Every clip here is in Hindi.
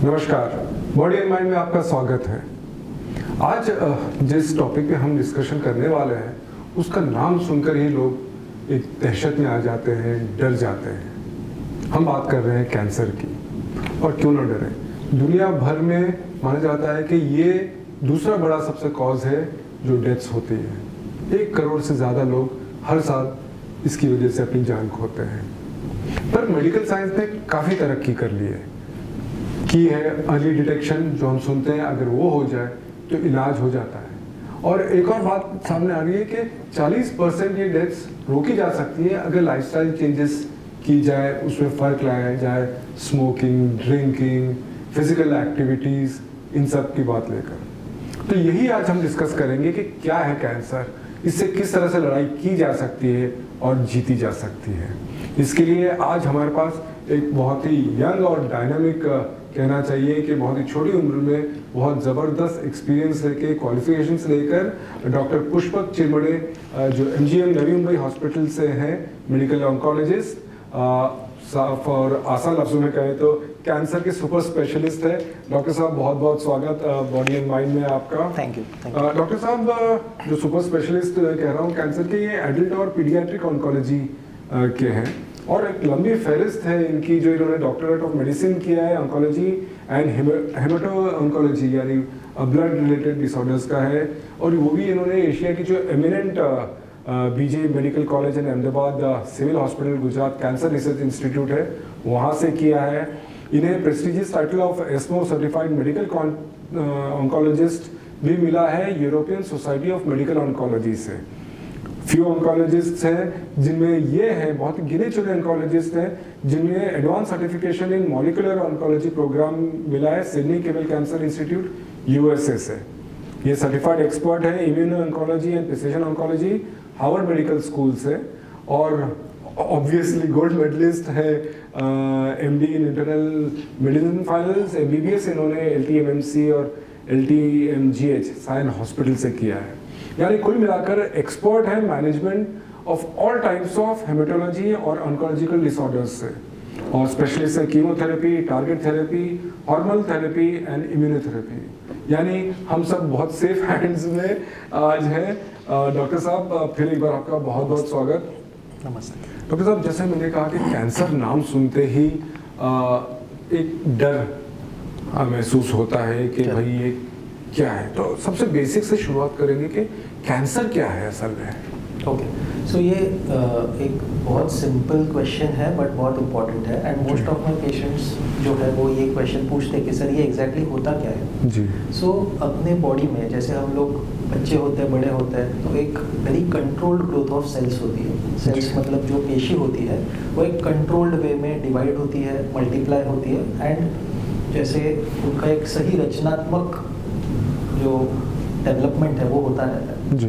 नमस्कार, बॉडी एंड माइंड में आपका स्वागत है। आज जिस टॉपिक पे हम डिस्कशन करने वाले हैं उसका नाम सुनकर ही लोग एक दहशत में आ जाते हैं, डर जाते हैं। हम बात कर रहे हैं कैंसर की, और क्यों ना डरें। दुनिया भर में माना जाता है कि ये दूसरा बड़ा सबसे कॉज है जो डेथ्स होती है। 1 करोड़ से ज़्यादा लोग हर साल इसकी वजह से अपनी जान खोते हैं। पर मेडिकल साइंस ने काफ़ी तरक्की कर ली है अर्ली डिटेक्शन जो हम सुनते हैं, अगर वो हो जाए तो इलाज हो जाता है। और एक और बात सामने आ रही है कि 40% ये डेथ्स रोकी जा सकती है अगर लाइफस्टाइल चेंजेस की जाए, उसमें फ़र्क लाया जाए, स्मोकिंग, ड्रिंकिंग, फिजिकल एक्टिविटीज़, इन सब की बात लेकर। तो यही आज हम डिस्कस करेंगे कि क्या है कैंसर, इससे किस तरह से लड़ाई की जा सकती है और जीती जा सकती है। इसके लिए आज हमारे पास एक बहुत ही यंग और डायनामिक, कहना चाहिए कि बहुत ही छोटी उम्र में बहुत ज़बरदस्त एक्सपीरियंस लेके, क्वालिफिकेशंस लेकर डॉक्टर पुष्पक चिरमड़े जो MGM नवी मुंबई हॉस्पिटल से हैं, मेडिकल ऑन्कोलॉजिस्ट, और आसान लफ्ज़ों में कहें तो कैंसर के सुपर स्पेशलिस्ट है। डॉक्टर साहब बहुत बहुत स्वागत बॉडी एंड माइंड में आपका। Thank you. डॉक्टर साहब जो सुपर स्पेशलिस्ट कह रहा हूँ कैंसर के, ये एडल्ट और पीडियाट्रिक ऑन्कोलॉजी के हैं, और एक लंबी फहरिस्त है इनकी जो इन्होंने डॉक्टरेट ऑफ मेडिसिन किया है ऑन्कोलॉजी एंड हेमेटो ऑन्कोलॉजी यानी ब्लड रिलेटेड डिसऑर्डर्स का है। और वो भी इन्होंने एशिया की जो eminent BJ medical college and Ahmedabad civil hospital Gujarat cancer research institute है, वहाँ से किया है। इन्हें prestigious title of ESMO certified medical oncologist भी मिला है European society of medical oncology से। फ्यू ऑन्कोलॉजिस्ट हैं जिनमें ये हैं, बहुत गिने चुने ऑन्कोलॉजिस्ट हैं जिनमें advance certification in molecular oncology program मिला है Sydney cable cancer institute USA से। ये सर्टिफाइड एक्सपर्ट है immuno oncology and precision oncology Harvard medical school से, और ऑब्वियसली गोल्ड मेडलिस्ट है MD in internal medicine finals, MBBS इन्होंने LTMMC और LTMGH साइन हॉस्पिटल से किया है। यानी कुल मिलाकर एक्सपर्ट है management of all types of haematology और ऑन्कोलॉजिकल डिसऑर्डर्स से, और स्पेशलिस्ट है chemotherapy, target therapy, hormonal therapy and immunotherapy. यानी हम सब बहुत सेफ हैंड्स में आज हैं। डॉक्टर साहब फिर एक बार आपका बहुत बहुत स्वागत। नमस्ते डॉक्टर साहब, जैसे मैंने कहा कि कैंसर नाम सुनते ही एक डर महसूस होता है कि भाई ये क्या है, तो सबसे बेसिक से शुरुआत करेंगे कि कैंसर क्या है असल में। ओके, सो ये एक बहुत सिंपल क्वेश्चन है बट बहुत इम्पोर्टेंट है, and most of my patients जो है वो ये क्वेश्चन पूछते हैं कि सर ये एग्जैक्टली होता क्या है जी। सो अपने बॉडी में जैसे हम लोग बच्चे होते हैं, बड़े होते हैं, तो एक very controlled growth of cells होती है। सेल्स मतलब जो पेशी होती है वो एक कंट्रोल्ड वे में डिवाइड होती है, मल्टीप्लाई होती है, एंड जैसे उनका एक सही रचनात्मक जो डेवलपमेंट है वो होता रहता है जी।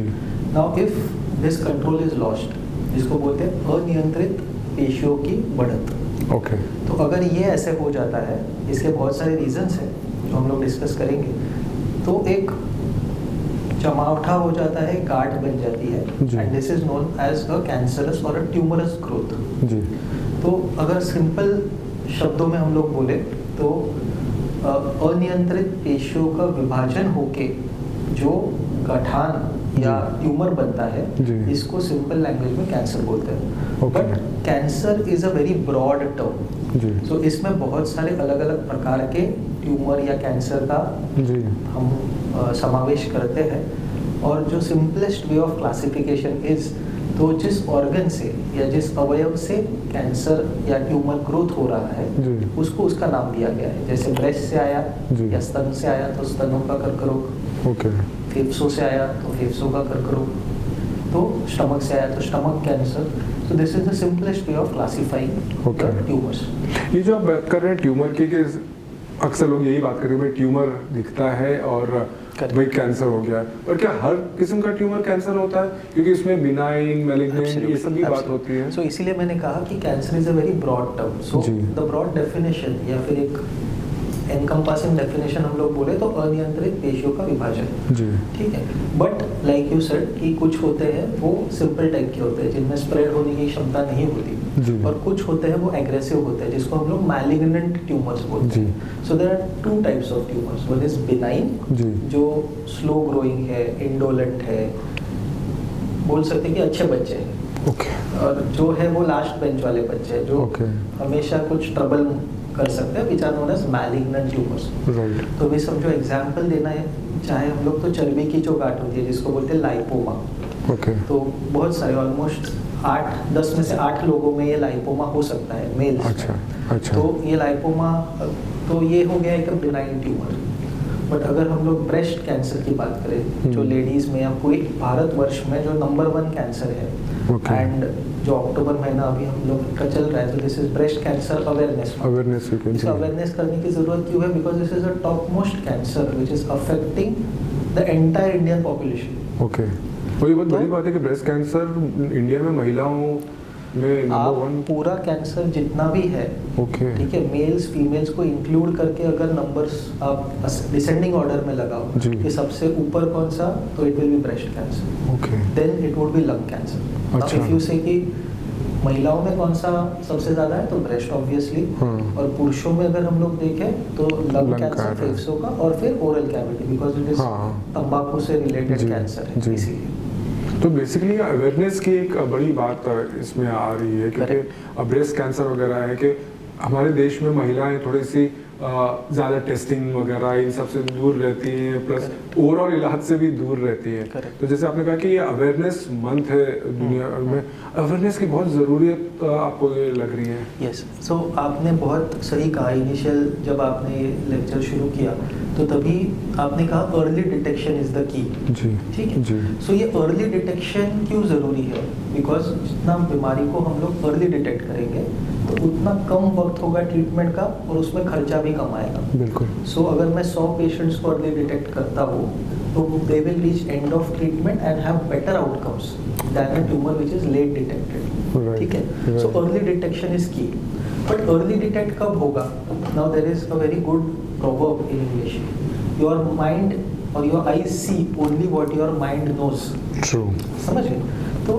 Now if this control is lost, जिसको बोलते हैं अनियंत्रित पेशियों की बढ़त। ओके। तो अगर ये ऐसे हो जाता है, इसके बहुत सारे रीजंस हैं जो हम लोग डिस्कस करेंगे। तो एक जमावठा हो जाता है, गांठ बन जाती है, and this is known as a cancerous और अ ट्यूमरस ग्रोथ जी। तो अगर सिंपल शब्दों में हम लोग बोले तो अनियंत्रित पेशियों का विभाजन होके जो गठान या ट्यूमर बनता है, इसको सिंपल लैंग्वेज में कैंसर बोलते हैं। But cancer is a very broad term, so इसमें बहुत सारे अलग अलग प्रकार के ट्यूमर या कैंसर का हम समावेश करते हैं। और जो simplest way of classification is, तो जिस ऑर्गन से या जिस अवयव से कैंसर या ट्यूमर ग्रोथ हो रहा है उसको उसका नाम दिया गया है। जैसे ब्रेस्ट से आया या स्तन से आया तो स्तनों का कर्करोग, ओके। फेफड़ों से आया तो फेफड़ों का कर्करोग, तो स्टमक से आया तो stomach cancer. So this is the simplest way of classifying tumours. ये जो आप बात कर रहे हैं ट्यूमर की, कि अक्सर लोग यही बात करें भाई ट्यूमर दिखता है और भाई कैंसर हो गया, और क्या हर किस्म का ट्यूमर कैंसर होता है? क्योंकि इसमें बिनाइन, मैलिग्नेंट ये सब भी बात होती है। सो इसीलिए मैंने कहा कि cancer is a very broad term. So the broad definition या फिर एक एनकम्पासिंग डेफिनेशन हम लोग बोले तो अनियंत्रित पेशियों का विभाजन, जी ठीक है। बट लाइक यू सेड कि कुछ होते हैं वो सिंपल टाइप के होते हैं जिनमें स्प्रेड होने की क्षमता नहीं होती, जी और कुछ होते हैं वो एग्रेसिव होते हैं जिसको हम लोग मैलिग्नेंट ट्यूमर्स बोलते जी हैं। So there are two types of tumours, one is benign जी जो स्लो ग्रोइंग है, इंडोलेंट है, बोल सकते हैं कि अच्छे बच्चे हैं, ओके और जो है वो लास्ट बेंच वाले बच्चे हैं जो ओके हमेशा कुछ ट्रबल कर सकते हैं, which are known as malignant tumours. Right तो भी समझो एग्जांपल देना है चाहे हम लोग, तो चर्बी की जो गांठ होती है जिसको बोलते हैं लाइपोमा, ओके तो बहुत सारे ऑलमोस्ट 8-10 में से 8 लोगों में ये लाइपोमा हो सकता है मेल्स। अच्छा अच्छा तो ये लाइपोमा, तो ये हो गया एक बिनाइन ट्यूमर। बट अगर हम लोग ब्रेस्ट कैंसर की बात करें जो लेडीज में या पूरे भारतवर्ष में जो नंबर 1 कैंसर है, Okay. एंड जो अक्टूबर महीना अभी हम लोग का चल रहा है, तो this is breast cancer awareness. Awareness इसका अवेयरनेस करने की जरूरत क्यों है? Because this is a top most cancer which is affecting the entire Indian population. Okay, और ये बहुत तो- बड़ी बात है कि ब्रेस्ट कैंसर इंडिया में महिलाओं में आप नंबर 1। पूरा कैंसर जितना भी है, ओके ठीक है, मेल्स फीमेल्स को इंक्लूड करके अगर नंबर्स आप डिसेंडिंग ऑर्डर में लगाओ जी। कि सबसे ऊपर कौन सा, तो it will be breast cancer, okay then it would be lung cancer. अच्छा। इफ यू से कि महिलाओं में कौन सा सबसे ज्यादा है, तो ब्रेस्ट ऑब्वियसली, हाँ। और पुरुषों में अगर हम लोग देखें तो लंग लंग कैंसर, का है। फेफड़ों का, और फिर oral cavity, because it is हाँ। तंबाकू से रिलेटेड जी, कैंसर है, जी। इसीलिए। तो बेसिकली अवेयरनेस की एक बड़ी बात इसमें आ रही है, क्योंकि ब्रेस्ट कैंसर वगैरह है कि हमारे देश में महिलाएं थोड़ी सी ज़्यादा टेस्टिंग वगैरह इन सब से दूर रहती हैं, प्लस ओवरऑल इलाज से भी दूर रहती हैं। Correct. तो जैसे आपने कहा कि ये अवेयरनेस मंथ है दुनिया में, अवेयरनेस की बहुत ज़रूरत आपको ये लग रही है। यस, सो आपने बहुत सही कहा। इनिशियल जब आपने ये लेक्चर शुरू किया तो तभी आपने कहा अर्ली डिटेक्शन इज द की, जी ठीक है। जी सो ये अर्ली डिटेक्शन क्यों ज़रूरी है? बिकॉज जितना बीमारी को हम लोग अर्ली डिटेक्ट करेंगे तो उतना कम वक्त होगा ट्रीटमेंट का, और उसमें खर्चा भी कम आएगा। बिल्कुल सो अगर मैं 100 पेशेंट्स को अर्ली डिटेक्ट करता हूँ तो they will reach end of treatment and have better outcomes than a tumour which is late detected, Right, ठीक है। So right. Early detection is key, but early detect कब होगा? Now there is a very good proverb in English, your mind और your eyes see only what your mind knows. True समझ गए? तो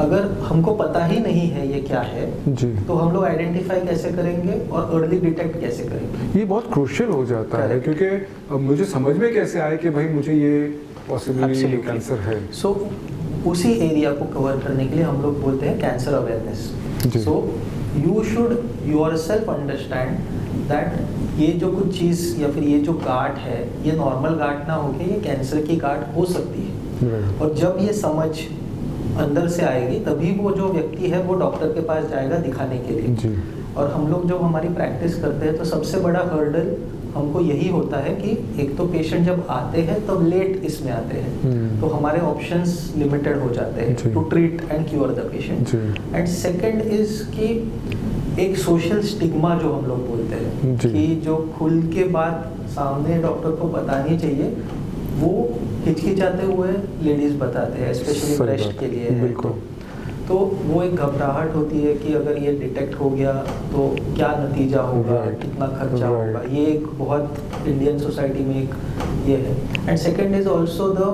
अगर हमको पता ही नहीं है ये क्या है, जी, तो हम लोग आइडेंटिफाई कैसे करेंगे और अर्ली डिटेक्ट कैसे करेंगे? ये बहुत क्रूशियल हो जाता है, Correct. क्योंकि मुझे समझ में कैसे आए कि भाई मुझे ये पॉसिबली Absolutely. कैंसर है। सो उसी एरिया को कवर करने के लिए हम लोग बोलते हैं कैंसर अवेयरनेस। जी। So you should yourself understand that ये जो कुछ चीज़ या फिर ये जो गांठ है, ये नॉर्मल गांठ ना होके ये कैंसर की गांठ हो सकती है। Right. और जब ये समझ अंदर से आएगी तभी वो जो व्यक्ति है वो डॉक्टर के पास जाएगा दिखाने के लिए। जी और हम लोग जब हमारी प्रैक्टिस करते हैं तो सबसे बड़ा हर्डल हमको यही होता है कि एक तो पेशेंट जब आते हैं तब लेट इसमें आते हैं, तो हमारे ऑप्शंस लिमिटेड हो जाते जी। हैं to treat and cure the patient. जी एंड सेकंड इज कि एक सोशल स्टिग्मा जो हम लोग बोलते हैं जी। कि जो खुल के बात सामने डॉक्टर को बतानी चाहिए वो हिचकिचाते हुए लेडीज बताते हैं, स्पेशली सही ब्रेस्ट बात के है, लिए है बिल्कुल। तो वो एक घबराहट होती है कि अगर ये डिटेक्ट हो गया तो क्या नतीजा होगा, Right. कितना खर्चा Right. होगा। ये एक बहुत इंडियन सोसाइटी में एक ये है। And second is also the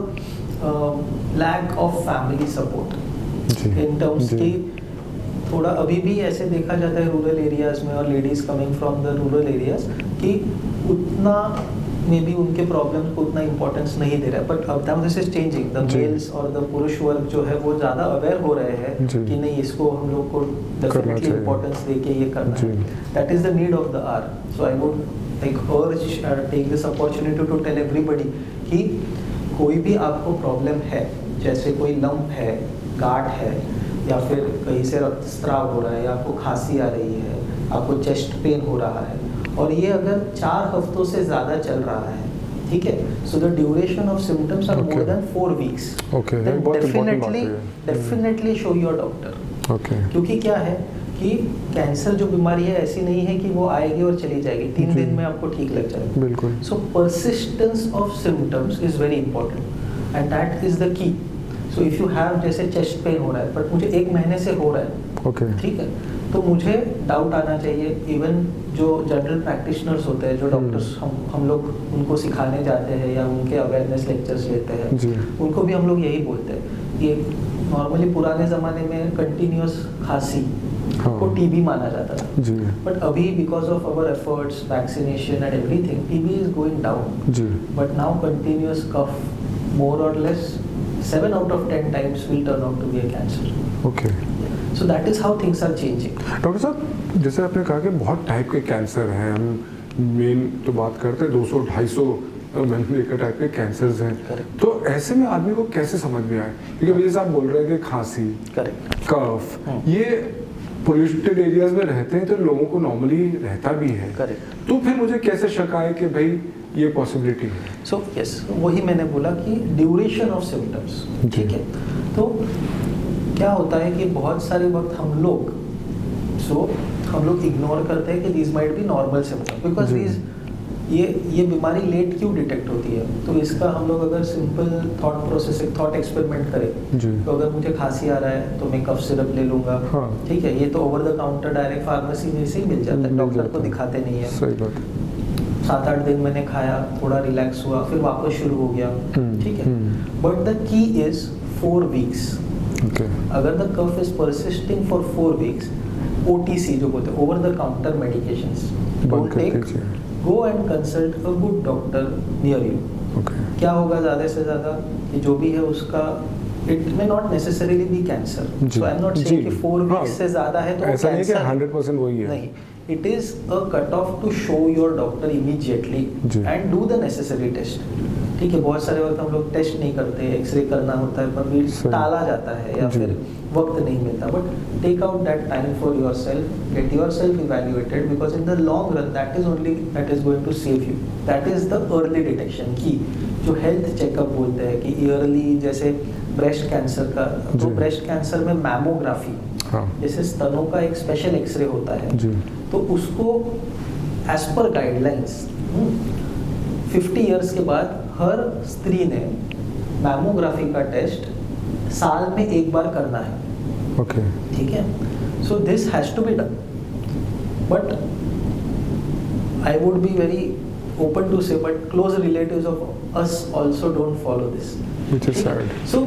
lack of family support जी इन टर्म्स जी। की थोड़ा अभी भी ऐसे देखा जाता है रूरल एरियाज में और ladies coming from the rural areas कि उतना मे बी उनके प्रॉब्लम्स को उतना इंपॉर्टेंस नहीं दे रहा है। बट अब now this is changing, the जी। मेल्स और द पुरुष वर्ग जो है वो ज़्यादा अवेयर हो रहे हैं जी। कि नहीं इसको हम लोग को डेफिनेटली चाहिए। इंपॉर्टेंस दे के ये करना जी। है। That is the need of the hour. So I would like urge take this opportunity to tell everybody कि कोई भी आपको प्रॉब्लम है, जैसे कोई लंप है, गांठ है, या फिर कहीं से रक्तस्राव हो रहा है, या आपको खांसी आ रही है, आपको चेस्ट पेन हो रहा है, और ये अगर 4 हफ्तों से ज़्यादा चल रहा है, ठीक है, so the duration of symptoms are more Okay. Then 4 weeks, Okay, ये देन बहुत important बात डेफिनेटली है। Definitely show your doctor. Okay क्योंकि क्या है कि कैंसर जो बीमारी है ऐसी नहीं है कि वो आएगी और चली जाएगी, 3 जी। दिन में आपको ठीक लग जाएगी। बिल्कुल so persistence of symptoms is very important and that is the key. So if you have जैसे चेस्ट पेन हो रहा है बट मुझे 1 महीने से हो रहा है, ओके। ठीक है, तो मुझे डाउट आना चाहिए। इवन जो जनरल प्रैक्टिशनर्स होते हैं, जो डॉक्टर्स हम लोग उनको सिखाने जाते हैं या उनके अवेयरनेस लेक्चर्स लेते हैं, जी। उनको भी हम लोग यही बोलते हैं कि नॉर्मली पुराने ज़माने में कंटिन्यूस खांसी को टीबी माना जाता था, जी। बट अभी because of our efforts, vaccination and everything, TB is going down. जी। But now continuous cough more or less 7 out of 10 times will turn out to be a cancer. Okay. So that is how things are changing. Doctor साहब, जैसे आपने कहा कि बहुत टाइप के कैंसर हैं, हम मेन तो बात करते हैं 200-250 मेमोरी टाइप के कैंसर्स हैं। Correct. तो ऐसे में आदमी को कैसे समझ में आए? क्योंकि जैसे आप बोल रहे हैं कि खांसी, Correct. कफ, ये पोल्यूटेड एरियाज में रहते हैं तो लोगों को नॉर्मली रहता भी है। Correct. तो फिर मुझे कैसे शक आए कि भाई ये पॉसिबिलिटी है? So yes, वही मैंने बोला कि ड्यूरेशन ऑफ सिम्टम्स। ठीक है, तो क्या होता है कि बहुत सारे वक्त हम लोग इग्नोर करते हैं कि these might be normal symptoms, because these ये बीमारी लेट क्यों डिटेक्ट होती है। तो इसका हम लोग अगर सिंपल थॉट एक्सपेरिमेंट करें, जी। तो अगर मुझे खांसी आ रहा है तो मैं कफ सिरप ले लूंगा। हाँ। ठीक है, ये तो over the counter direct pharmacy में से ही मिल जाता है, डॉक्टर को दिखाते नहीं है। सही बात। 7-8 दिन मैंने खाया, थोड़ा रिलैक्स हुआ, फिर वापस शुरू हो गया। ठीक है, but the key is 4 weeks। Okay. अगर the cough is persisting for 4 weeks, OTC जो बोलते हैं, over the counter medications, don't take, go and consult a good doctor near you. Okay. क्या होगा ज़्यादा से ज़्यादा कि जो भी है उसका it may not necessarily B cancer. So I am not saying कि 4 weeks से ज़्यादा है तो ऐसा नहीं कि कैंसर 100% वही है। नहीं, it is a cut off to show your doctor immediately and do the necessary test. ठीक है, बहुत सारे वक्त हम लोग टेस्ट नहीं करते, एक्सरे करना होता है पर भी टाला जाता है या फिर वक्त नहीं मिलता। But take out that time for yourself, get yourself evaluated, because in the long run that is going to save you. That is the early detection की जो हेल्थ चेकअप बोलते हैं कि ईयरली, जैसे ब्रेस्ट कैंसर का, तो ब्रेस्ट कैंसर में मैमोग्राफी, जैसे स्तनों का एक स्पेशल एक्सरे होता है, तो उसको एज पर गाइडलाइंस 50 years के बाद हर स्त्री ने मैमोग्राफी का टेस्ट साल में एक बार करना है। ओके। ठीक है, so this has to be done, but I would be very open to say, but close relatives of us also don't follow this, which is sad. So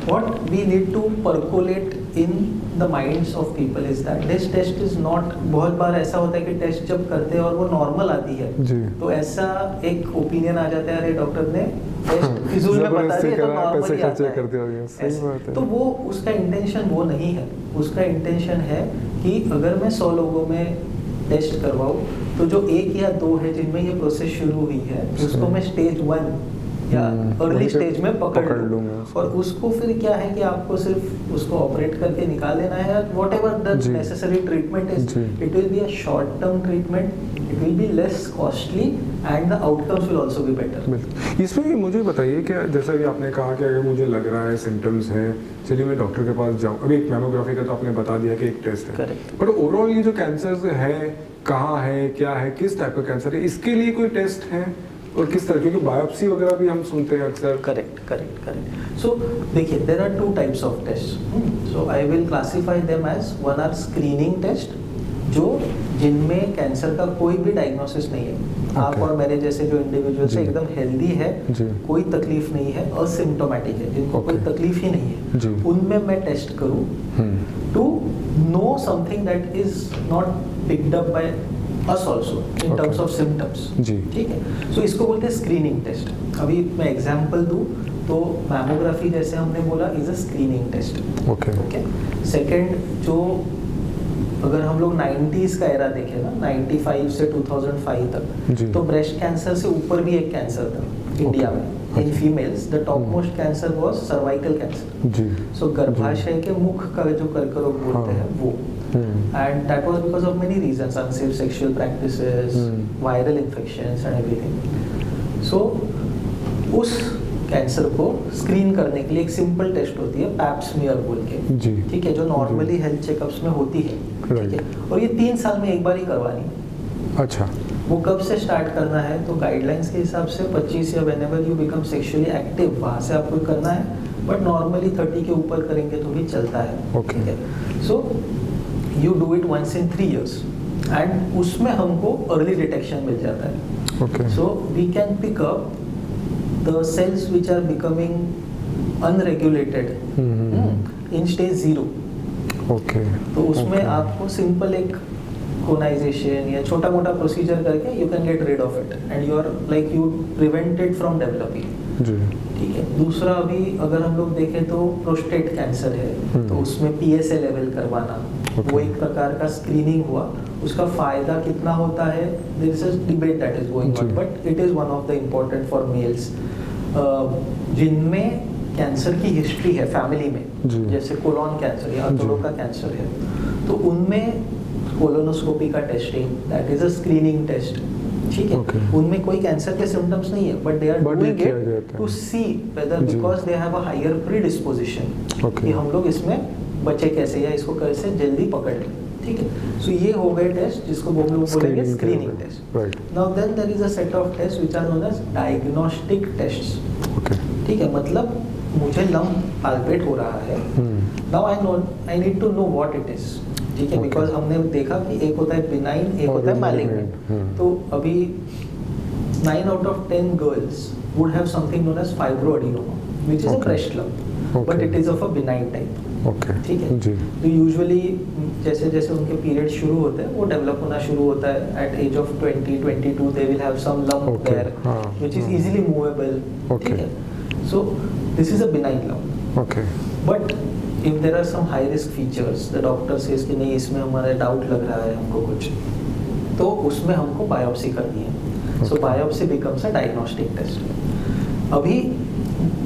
what we need to percolate in the minds of people is that this test is not, बहुत बार ऐसा होता है कि टेस्ट जब करते हैं और वो नॉर्मल आती है तो ऐसा एक ओपिनियन आ जाता है, अरे डॉक्टर ने टेस्ट फिजूल में बता दिया तो नॉर्मल ही आता है। तो वो उसका इंटेंशन वो नहीं है, उसका इंटेंशन है कि अगर मैं 100 लोगों में टेस्ट करवाऊँ तो जो 1 या 2 है जिनमें ये प्रोसेस शुरू हुई है उसको मैं स्टेज 1 या अर्ली स्टेज में पकड़ लूँगा, और उसको फिर क्या है कि आपको सिर्फ उसको ऑपरेट करके निकाल लेना है। What ever the necessary treatment is, it will be a short term treatment, it will be less costly and the outcomes will also be better. इसमें मुझे बताइए कि जैसा कि आपने कहा कि अगर मुझे लग रहा है सिम्टम्स हैं, चलिए मैं डॉक्टर के पास जाऊँ, अभी एक मैमोग्राफी का तो आपने बता दिया कि एक टेस्ट है, बट ओवरऑल ये जो कैंसर है, कहाँ है, क्या है, किस टाइप का कैंसर है, इसके लिए कोई टेस्ट है और किस तरह, क्योंकि बायोप्सी वगैरह भी हम सुनते हैं अक्सर। करेक्ट। सो देखिए, there are 2 types of test, so I will classify them as, one are screening test, जो जिनमें कैंसर का कोई भी डायग्नोसिस नहीं है। आप और मेरे जैसे जो इंडिविजुअल्स है एकदम हेल्दी है, कोई तकलीफ नहीं है, असिम्प्टोमेटिक है, जिनको कोई तकलीफ ही नहीं है, उनमें मैं टेस्ट करूँ to know something that is not picked up by us also in terms of symptoms। ठीक है, सो इसको बोलते हैं स्क्रीनिंग टेस्ट। अभी मैं एग्जांपल दूं तो मैमोग्राफी जैसे हमने बोला is a screening test. Okay. Second, जो अगर हम लोग 90s का एरा देखें ना, 95 से 2005 तक, तो ब्रेस्ट कैंसर से ऊपर भी एक कैंसर था इंडिया में in females. The top most cancer was cervical cancer, so गर्भाशय के मुख का जो कर्करोग बोलते हैं वो, and that was because of many reasons, unsafe sexual practices, viral infections and everything। so उस कैंसर को स्क्रीन करने के लिए एक सिंपल टेस्ट होती है, पैप स्मीयर बोल के, ठीक है, जो नॉर्मली हेल्थ चेकअप्स में होती है, ठीक है, और ये 3 साल में एक बार ही करवानी है। अच्छा। वो कब से स्टार्ट करना है, तो गाइडलाइंस के हिसाब से 25 या whenever you become sexually active, वहाँ से आपको करना है, बट नॉर्मली 30 के ऊपर करेंगे तो भी चलता है। ठीक है, so you do it once in 3 years and उसमें हमको अर्ली डिटेक्शन मिल जाता है। Okay so we can pick up the cells which are becoming unregulated in stage 0। Okay तो उसमें Okay. आपको सिंपल एक कोनाइजेशन या छोटा मोटा प्रोसीजर करके you can get rid of it and you are like you prevent it from developing. जी ठीक है। दूसरा अभी अगर हम लोग देखें तो प्रोस्टेट कैंसर है, तो उसमें PSA लेवल करवाना, Okay. वो एक प्रकार का स्क्रीनिंग हुआ। उसका फायदा कितना होता है, there is a debate that is going on, जी। But it is one of the important for males जिनमें कैंसर की हिस्ट्री है फैमिली में, जी। जैसे कोलोन कैंसर या अतोलो का कैंसर है, तो उनमें कोलोनोस्कोपी का testing, that is a screening test. ठीक है। Okay. उनमें कोई कैंसर के सिम्टम्स नहीं है, but they are But doing ये किया इट जाता है। टू सी वेदर जी। Because they have a higher predisposition Okay. कि हम लोग इसमें बचे कैसे या इसको कैसे जल्दी पकड़ लें। ठीक है। सो ये हो गए टेस्ट जिसको हम लोग बोलेंगे Screening स्क्रीनिंग के test. Right now then there is a set of test which are known as diagnostic tests. Okay ठीक है। मतलब मुझे लंप पाल्पेट हो रहा है, now I need to know what it is. ठीक है। Okay. बिकॉज हमने देखा कि एक होता है बिनाइन, एक और होता है malignant, मैलिग्नेंट। तो अभी 9 out of 10 girls would have something known as fibroadenoma, which is a Okay. breast lump, but Okay. it is of a benign type. Okay ठीक है। जी तो यूजुअली जैसे जैसे उनके पीरियड शुरू होते हैं वो डेवलप होना शुरू होता है at age of 20-22 they will have some lump Okay. There हाँ, व्हिच इज हाँ. Easily movable. Okay. ठीक है। So this is a benign lump, okay but if there are some high risk features the doctor says कि नहीं इसमें हमारा डाउट लग रहा है हमको कुछ, तो उसमें हमको बायोप्सी करनी है। So Okay. Biopsy becomes a diagnostic test. अभी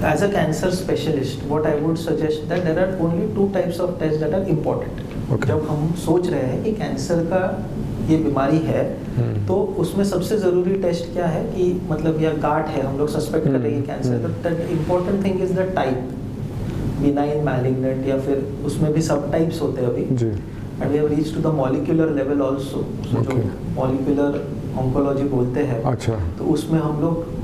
as a cancer specialist what I would suggest that there are only 2 types of tests that are important। Okay. जब हम सोच रहे हैं कि कैंसर का ये बीमारी है, तो उसमें सबसे ज़रूरी टेस्ट क्या है कि मतलब या गांठ है, हम लोग सस्पेक्ट कर रहे हैं cancer, that important thing is the type, benign, malignant, या फिर उसमें भी सब टाइप्स होते हैं अभी। जी and we have reached to the molecular level also. So जो Okay. मॉलिक्यूलर ऑन्कोलॉजी बोलते हैं, अच्छा तो उसमें हम लोग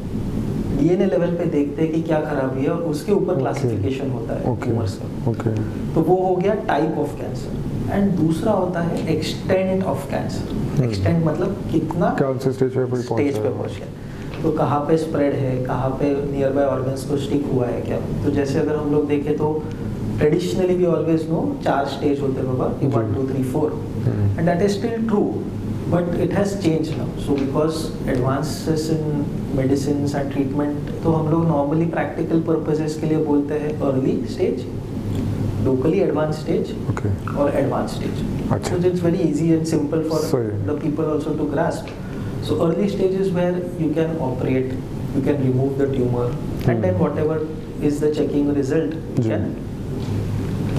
DNA लेवल पे देखते हैं कि क्या खराबी है और उसके ऊपर Okay. क्लासिफिकेशन होता है ओके ट्यूमर्स का। ओके तो वो हो गया टाइप ऑफ कैंसर। एंड दूसरा होता है एक्सटेंट ऑफ कैंसर। एक्सटेंट मतलब कितना कौन से स्टेज पे कोई स्टेज पे पहुंच गया, तो कहाँ पे स्प्रेड है, कहाँ पे नियर बाय ऑर्गन्स को स्टिक हुआ है क्या। तो जैसे अगर हम लोग देखें तो traditionally we always know 4 stage होते हैं बाबा, 1 2 3 4, and that is still true, but it has changed now. So because advances in medicines and treatment, तो हम लोग normally practical purposes के लिए बोलते हैं early stage, locally advanced stage, okay or advanced stage. अच्छा. So it's very easy and simple for So, the people also to grasp. So early stage is where you can operate, you can remove the tumor, and then whatever is the checking result, you जी. can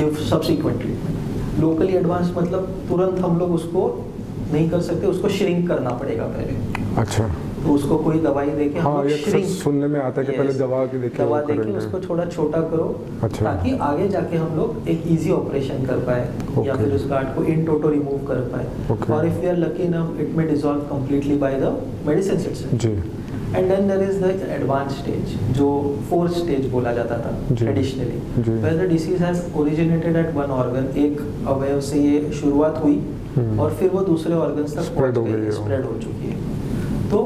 give subsequent treatment. Locally advanced मतलब तुरंत हम लोग उसको नहीं कर सकते, उसको श्रिंक करना पड़ेगा पहले। अच्छा तो उसको कोई दवाई देके हम हाँ लोग ये अक्सर श्रिंक, सुनने में आता है कि पहले दवा के देके दवा वो देके करेंगे। उसको थोड़ा छोटा करो, अच्छा। ताकि आगे जाके हम लोग एक इजी ऑपरेशन कर पाए, या Okay. फिर उस गार्ड को इन टोटो रिमूव कर पाए। Okay. और if we are lucky enough it may dissolve completely by the medicine itself. जी and then there is the advance stage, जो 4th स्टेज बोला जाता था जी। ट्रेडिशनली, जी। Where the disease has originated at one organ, एक अवयव से ये शुरुआत हुई और फिर वो दूसरे ऑर्गन्स तक Spread हो गई है। स्प्रेड हो चुकी है। तो